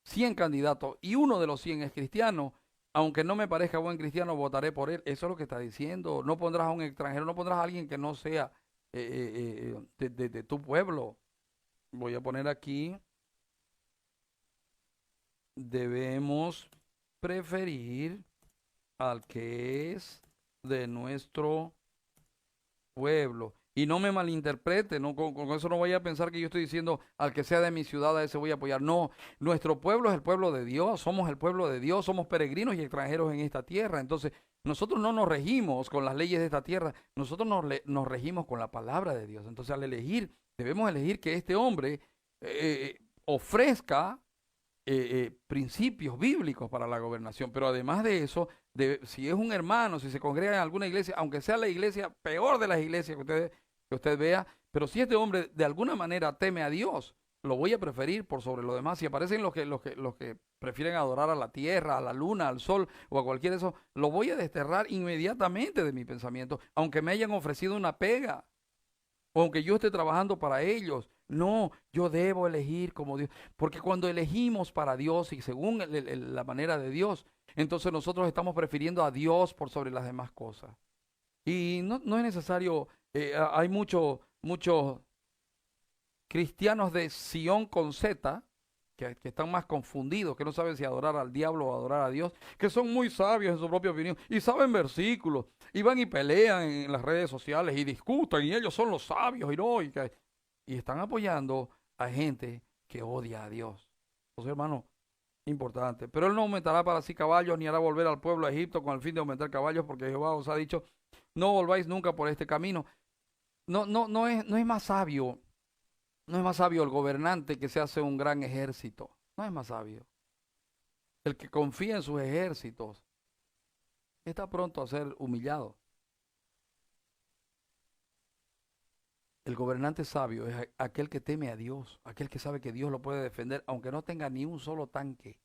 100 candidatos y uno de los 100 es cristiano, aunque no me parezca buen cristiano, votaré por él. Eso es lo que está diciendo. No pondrás a un extranjero, no pondrás a alguien que no sea de tu pueblo. Voy a poner aquí, debemos preferir al que es de nuestro pueblo. Y no me malinterprete, no, con eso no vaya a pensar que yo estoy diciendo al que sea de mi ciudad, a ese voy a apoyar. No, nuestro pueblo es el pueblo de Dios, somos el pueblo de Dios, somos peregrinos y extranjeros en esta tierra. Entonces, nosotros no nos regimos con las leyes de esta tierra, nosotros nos regimos con la palabra de Dios. Entonces, al elegir, debemos elegir que este hombre ofrezca principios bíblicos para la gobernación. Pero además de eso, si es un hermano, si se congrega en alguna iglesia, aunque sea la iglesia peor de las iglesias que usted vea, pero si este hombre de alguna manera teme a Dios, lo voy a preferir por sobre lo demás. Si aparecen los que prefieren adorar a la tierra, a la luna, al sol o a cualquier de esos, lo voy a desterrar inmediatamente de mi pensamiento, aunque me hayan ofrecido una pega, o aunque yo esté trabajando para ellos. No, yo debo elegir como Dios. Porque cuando elegimos para Dios y según la manera de Dios, entonces nosotros estamos prefiriendo a Dios por sobre las demás cosas. Y no es necesario, hay muchos cristianos de Sion con Z, que están más confundidos, que no saben si adorar al diablo o adorar a Dios, que son muy sabios en su propia opinión y saben versículos, y van y pelean en las redes sociales y discuten, y ellos son los sabios y están apoyando a gente que odia a Dios. Entonces, hermano, importante. Pero él no aumentará para sí caballos, ni hará volver al pueblo a Egipto con el fin de aumentar caballos, porque Jehová os ha dicho, no volváis nunca por este camino. No es más sabio, no es más sabio el gobernante que se hace un gran ejército. No es más sabio. El que confía en sus ejércitos está pronto a ser humillado. El gobernante sabio es aquel que teme a Dios, aquel que sabe que Dios lo puede defender, aunque no tenga ni un solo tanque.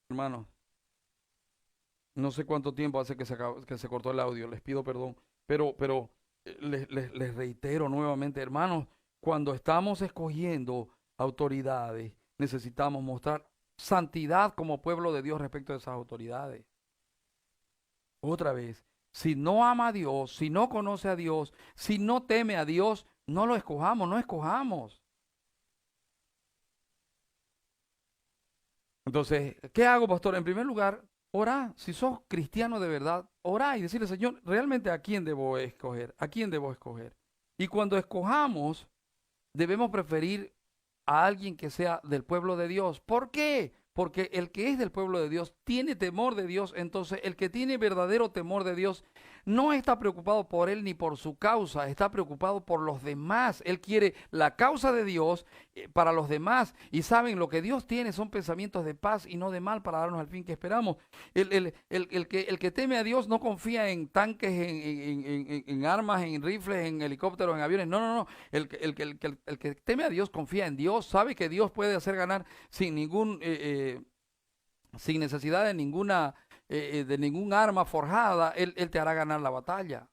Hermano, no sé cuánto tiempo hace que se cortó el audio, les pido perdón, pero les reitero nuevamente, hermanos, cuando estamos escogiendo autoridades, necesitamos mostrar santidad como pueblo de Dios respecto a esas autoridades. Otra vez, si no ama a Dios, si no conoce a Dios, si no teme a Dios, no lo escojamos, no escojamos. Entonces, ¿qué hago, pastor? En primer lugar, orá. Si sos cristiano de verdad, orá y decirle, Señor, realmente a quién debo escoger, a quién debo escoger. Y cuando escojamos, debemos preferir a alguien que sea del pueblo de Dios. ¿Por qué? Porque el que es del pueblo de Dios tiene temor de Dios. Entonces, el que tiene verdadero temor de Dios no está preocupado por él ni por su causa, está preocupado por los demás. Él quiere la causa de Dios para los demás. Y saben, lo que Dios tiene son pensamientos de paz y no de mal para darnos al fin que esperamos. El que teme a Dios no confía en tanques, en armas, en rifles, en helicópteros, en aviones. No. El que teme a Dios confía en Dios, sabe que Dios puede hacer ganar sin necesidad de ningún arma forjada. Él te hará ganar la batalla.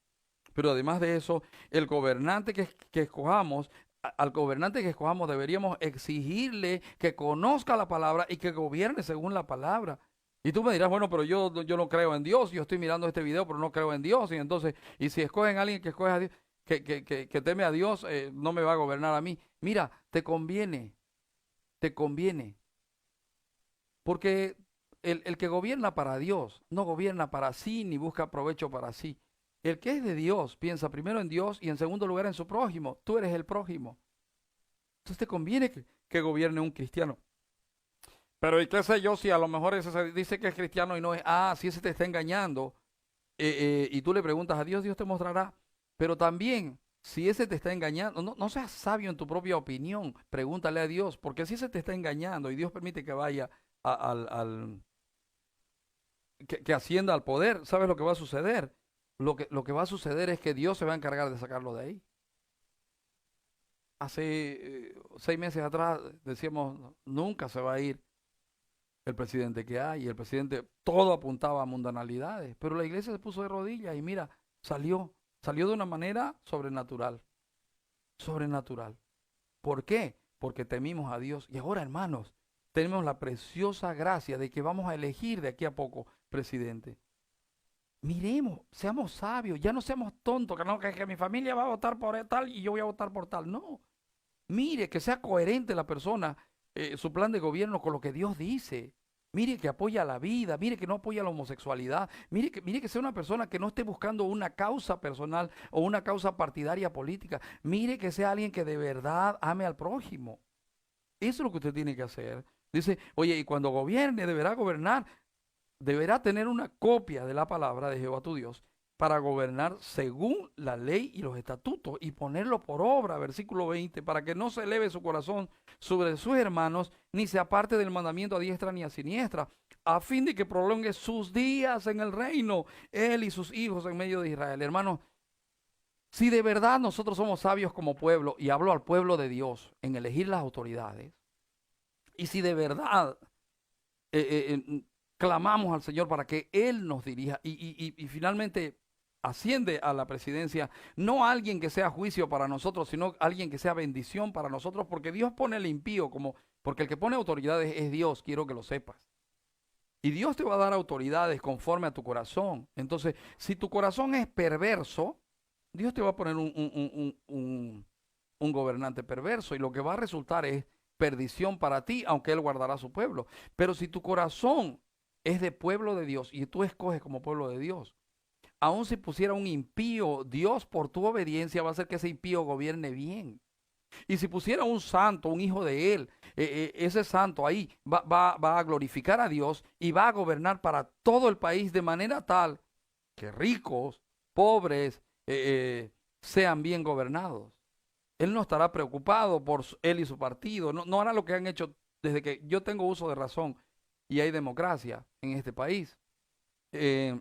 Pero además de eso, el gobernante que escojamos, al gobernante que escojamos deberíamos exigirle que conozca la palabra y que gobierne según la palabra. Y tú me dirás, bueno, pero yo no creo en Dios, yo estoy mirando este video, pero no creo en Dios. Y entonces, y si escogen a alguien que escoge a Dios, que teme a Dios, no me va a gobernar a mí. Mira, te conviene, porque el que gobierna para Dios no gobierna para sí ni busca provecho para sí. El que es de Dios piensa primero en Dios y en segundo lugar en su prójimo. Tú eres el prójimo. Entonces te conviene que gobierne un cristiano. Pero ¿y qué sé yo si a lo mejor ese se dice que es cristiano y no es? Ah, si ese te está engañando y tú le preguntas a Dios, Dios te mostrará. Pero también, si ese te está engañando, no seas sabio en tu propia opinión, pregúntale a Dios, porque si ese te está engañando y Dios permite que vaya que ascienda al poder, ¿sabes lo que va a suceder? Lo que va a suceder es que Dios se va a encargar de sacarlo de ahí. Hace 6 meses atrás decíamos, nunca se va a ir. el presidente que hay, y el presidente, todo apuntaba a mundanalidades, pero la iglesia se puso de rodillas y mira, salió de una manera sobrenatural, sobrenatural. ¿Por qué? Porque temimos a Dios. Y ahora, hermanos, tenemos la preciosa gracia de que vamos a elegir de aquí a poco presidente. Miremos, seamos sabios, ya no seamos tontos, que no, que mi familia va a votar por tal y yo voy a votar por tal. No, mire, que sea coherente la persona, su plan de gobierno con lo que Dios dice. Mire que apoya la vida, mire que no apoya la homosexualidad, mire que sea una persona que no esté buscando una causa personal o una causa partidaria política. Mire que sea alguien que de verdad ame al prójimo. Eso es lo que usted tiene que hacer. Dice, oye, y cuando gobierne, deberá tener una copia de la palabra de Jehová tu Dios para gobernar según la ley y los estatutos y ponerlo por obra, versículo 20, para que no se eleve su corazón sobre sus hermanos, ni se aparte del mandamiento a diestra ni a siniestra, a fin de que prolongue sus días en el reino, él y sus hijos en medio de Israel. Hermanos, si de verdad nosotros somos sabios como pueblo, y hablo al pueblo de Dios en elegir las autoridades, y si de verdad clamamos al Señor para que Él nos dirija y finalmente asciende a la presidencia, no alguien que sea juicio para nosotros, sino alguien que sea bendición para nosotros, porque Dios pone el impío porque el que pone autoridades es Dios, quiero que lo sepas. Y Dios te va a dar autoridades conforme a tu corazón. Entonces, si tu corazón es perverso, Dios te va a poner un gobernante perverso y lo que va a resultar es perdición para ti, aunque Él guardará a su pueblo. Pero si tu corazón es de pueblo de Dios y tú escoges como pueblo de Dios, aun si pusiera un impío, Dios por tu obediencia va a hacer que ese impío gobierne bien. Y si pusiera un santo, un hijo de él, ese santo ahí va a glorificar a Dios y va a gobernar para todo el país de manera tal que ricos, pobres, sean bien gobernados. Él no estará preocupado por él y su partido, no hará lo que han hecho desde que yo tengo uso de razón y hay democracia en este país. Eh,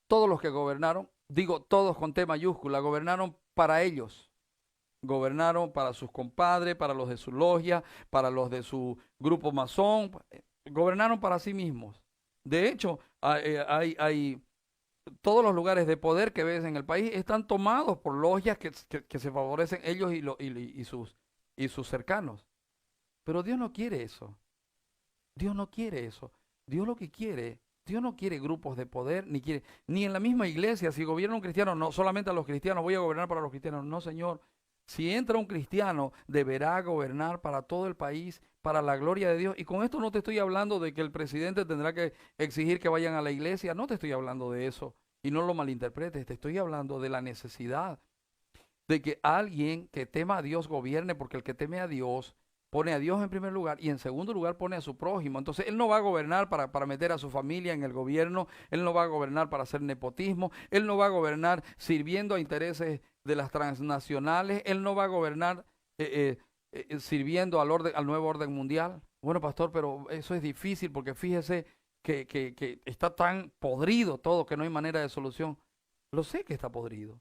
todos los que gobernaron, digo todos con T mayúscula, gobernaron para ellos. Gobernaron para sus compadres, para los de su logia, para los de su grupo masón, gobernaron para sí mismos. De hecho, hay todos los lugares de poder que ves en el país están tomados por logias que se favorecen ellos y sus cercanos. Pero Dios no quiere eso. Dios no quiere eso. Dios no quiere grupos de poder, ni en la misma iglesia, si gobierna un cristiano, no solamente a los cristianos, voy a gobernar para los cristianos. No, Señor. Si entra un cristiano, deberá gobernar para todo el país, para la gloria de Dios. Y con esto no te estoy hablando de que el presidente tendrá que exigir que vayan a la iglesia, no te estoy hablando de eso. Y no lo malinterpretes, te estoy hablando de la necesidad de que alguien que tema a Dios gobierne, porque el que teme a Dios pone a Dios en primer lugar y en segundo lugar pone a su prójimo. Entonces él no va a gobernar para meter a su familia en el gobierno, él no va a gobernar para hacer nepotismo, él no va a gobernar sirviendo a intereses de las transnacionales, él no va a gobernar sirviendo al nuevo orden mundial. Bueno, pastor, pero eso es difícil porque fíjese que está tan podrido todo que no hay manera de solución. Lo sé que está podrido.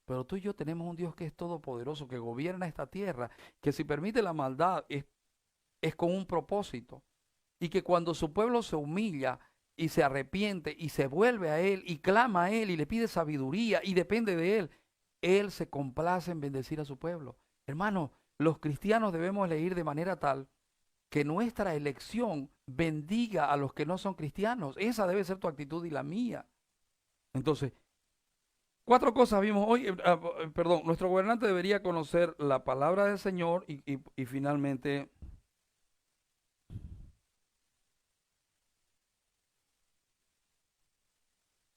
Pero tú y yo tenemos un Dios que es todopoderoso, que gobierna esta tierra, que si permite la maldad es con un propósito. Y que cuando su pueblo se humilla y se arrepiente y se vuelve a Él y clama a Él y le pide sabiduría y depende de Él se complace en bendecir a su pueblo. Hermano, los cristianos debemos elegir de manera tal que nuestra elección bendiga a los que no son cristianos. Esa debe ser tu actitud y la mía. Entonces, 4 cosas vimos hoy. Perdón, nuestro gobernante debería conocer la palabra del Señor y finalmente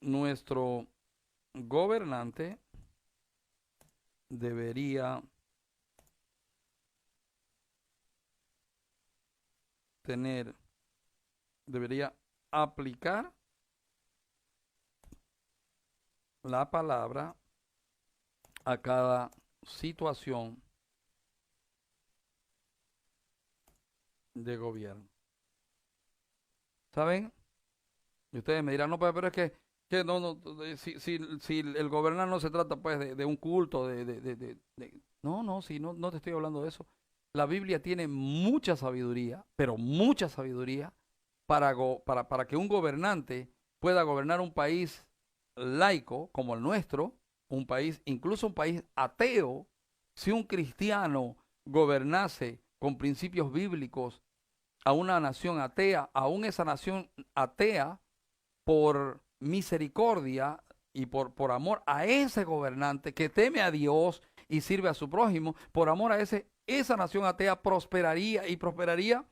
nuestro gobernante debería debería aplicar la palabra a cada situación de gobierno. ¿Saben? Y ustedes me dirán, no, pero es que no, si el gobernar no se trata pues de un culto, no, no te estoy hablando de eso. la Biblia tiene mucha sabiduría, pero mucha sabiduría para que un gobernante pueda gobernar un país laico como el nuestro, un país, incluso un país ateo. Si un cristiano gobernase con principios bíblicos a una nación atea, aún esa nación atea, por misericordia y por amor a ese gobernante que teme a Dios y sirve a su prójimo, por amor a esa nación atea prosperaría y prosperaría,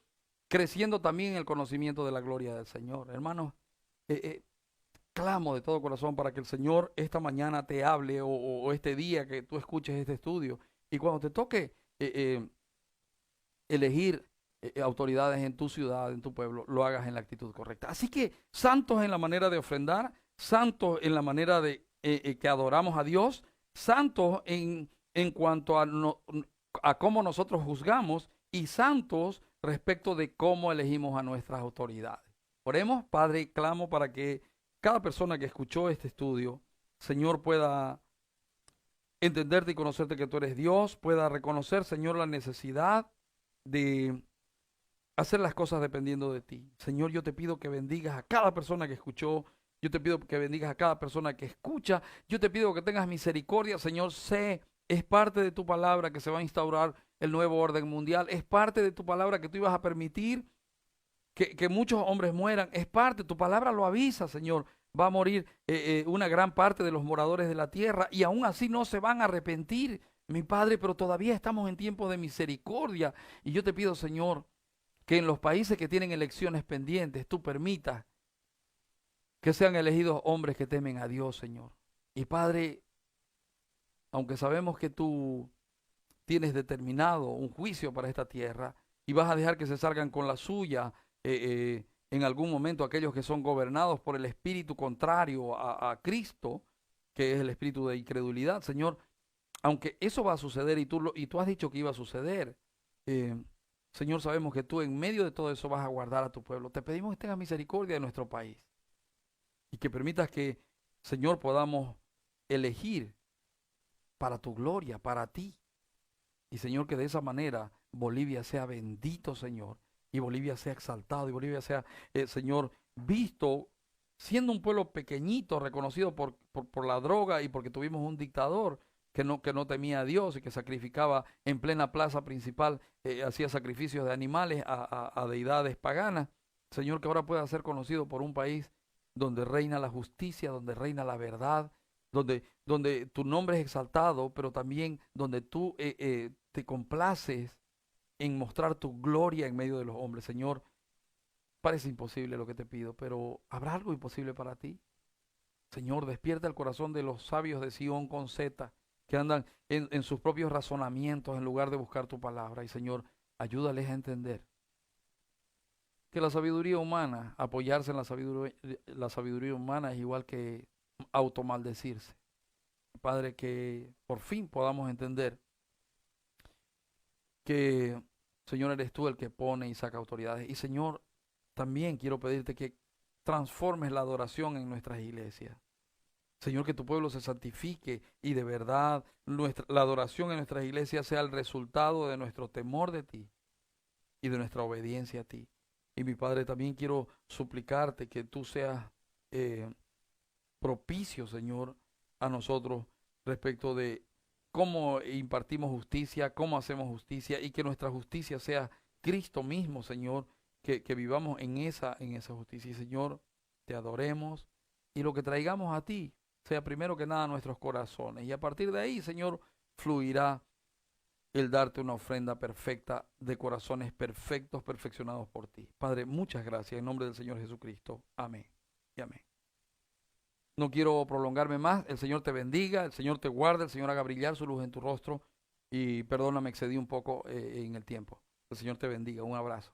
creciendo también en el conocimiento de la gloria del Señor. Hermanos, clamo de todo corazón para que el Señor esta mañana te hable o este día que tú escuches este estudio, y cuando te toque elegir autoridades en tu ciudad, en tu pueblo, lo hagas en la actitud correcta. Así que santos en la manera de ofrendar, santos en la manera de que adoramos a Dios, santos en cuanto a cómo nosotros juzgamos, y santos respecto de cómo elegimos a nuestras autoridades. Oremos. Padre, clamo para que cada persona que escuchó este estudio, Señor, pueda entenderte y conocerte que tú eres Dios, pueda reconocer, Señor, la necesidad de hacer las cosas dependiendo de ti. Señor, yo te pido que bendigas a cada persona que escuchó, yo te pido que bendigas a cada persona que escucha, yo te pido que tengas misericordia, Señor. Es parte de tu palabra que se va a instaurar el nuevo orden mundial, es parte de tu palabra que tú ibas a permitir que muchos hombres mueran, es parte, tu palabra lo avisa, Señor. Va a morir una gran parte de los moradores de la tierra, y aún así no se van a arrepentir, mi Padre, pero todavía estamos en tiempos de misericordia. Y yo te pido, Señor, que en los países que tienen elecciones pendientes, tú permitas que sean elegidos hombres que temen a Dios, Señor. Y Padre, aunque sabemos que tú tienes determinado un juicio para esta tierra y vas a dejar que se salgan con la suya en algún momento aquellos que son gobernados por el espíritu contrario a Cristo, que es el espíritu de incredulidad, Señor, aunque eso va a suceder y tú has dicho que iba a suceder, Señor, sabemos que tú en medio de todo eso vas a guardar a tu pueblo. Te pedimos que tengas misericordia de nuestro país y que permitas que, Señor, podamos elegir para tu gloria, para ti. Y, Señor, que de esa manera Bolivia sea bendito, Señor, y Bolivia sea exaltado, y Bolivia sea, Señor, visto siendo un pueblo pequeñito, reconocido por la droga y porque tuvimos un dictador que no temía a Dios y que sacrificaba en plena plaza principal, hacía sacrificios de animales a deidades paganas. Señor, que ahora pueda ser conocido por un país donde reina la justicia, donde reina la verdad, donde tu nombre es exaltado, pero también donde tú te complaces en mostrar tu gloria en medio de los hombres. Señor, parece imposible lo que te pido, pero ¿habrá algo imposible para ti? Señor, despierta el corazón de los sabios de Sión con Z, que andan en sus propios razonamientos en lugar de buscar tu palabra. Y, Señor, ayúdales a entender que la sabiduría humana, apoyarse en la sabiduría humana es igual que automaldecirse. Padre, que por fin podamos entender que, Señor, eres tú el que pone y saca autoridades. Y, Señor, también quiero pedirte que transformes la adoración en nuestras iglesias. Señor, que tu pueblo se santifique y de verdad la adoración en nuestras iglesias sea el resultado de nuestro temor de ti y de nuestra obediencia a ti. Y, mi Padre, también quiero suplicarte que tú seas propicio, Señor, a nosotros respecto de cómo impartimos justicia, cómo hacemos justicia, y que nuestra justicia sea Cristo mismo, Señor, que vivamos en esa justicia. Y, Señor, te adoremos, y lo que traigamos a ti sea primero que nada nuestros corazones. Y a partir de ahí, Señor, fluirá el darte una ofrenda perfecta de corazones perfectos, perfeccionados por ti. Padre, muchas gracias en nombre del Señor Jesucristo. Amén y amén. No quiero prolongarme más. El Señor te bendiga, el Señor te guarde, el Señor haga brillar su luz en tu rostro. Y perdóname, excedí un poco en el tiempo. El Señor te bendiga. Un abrazo.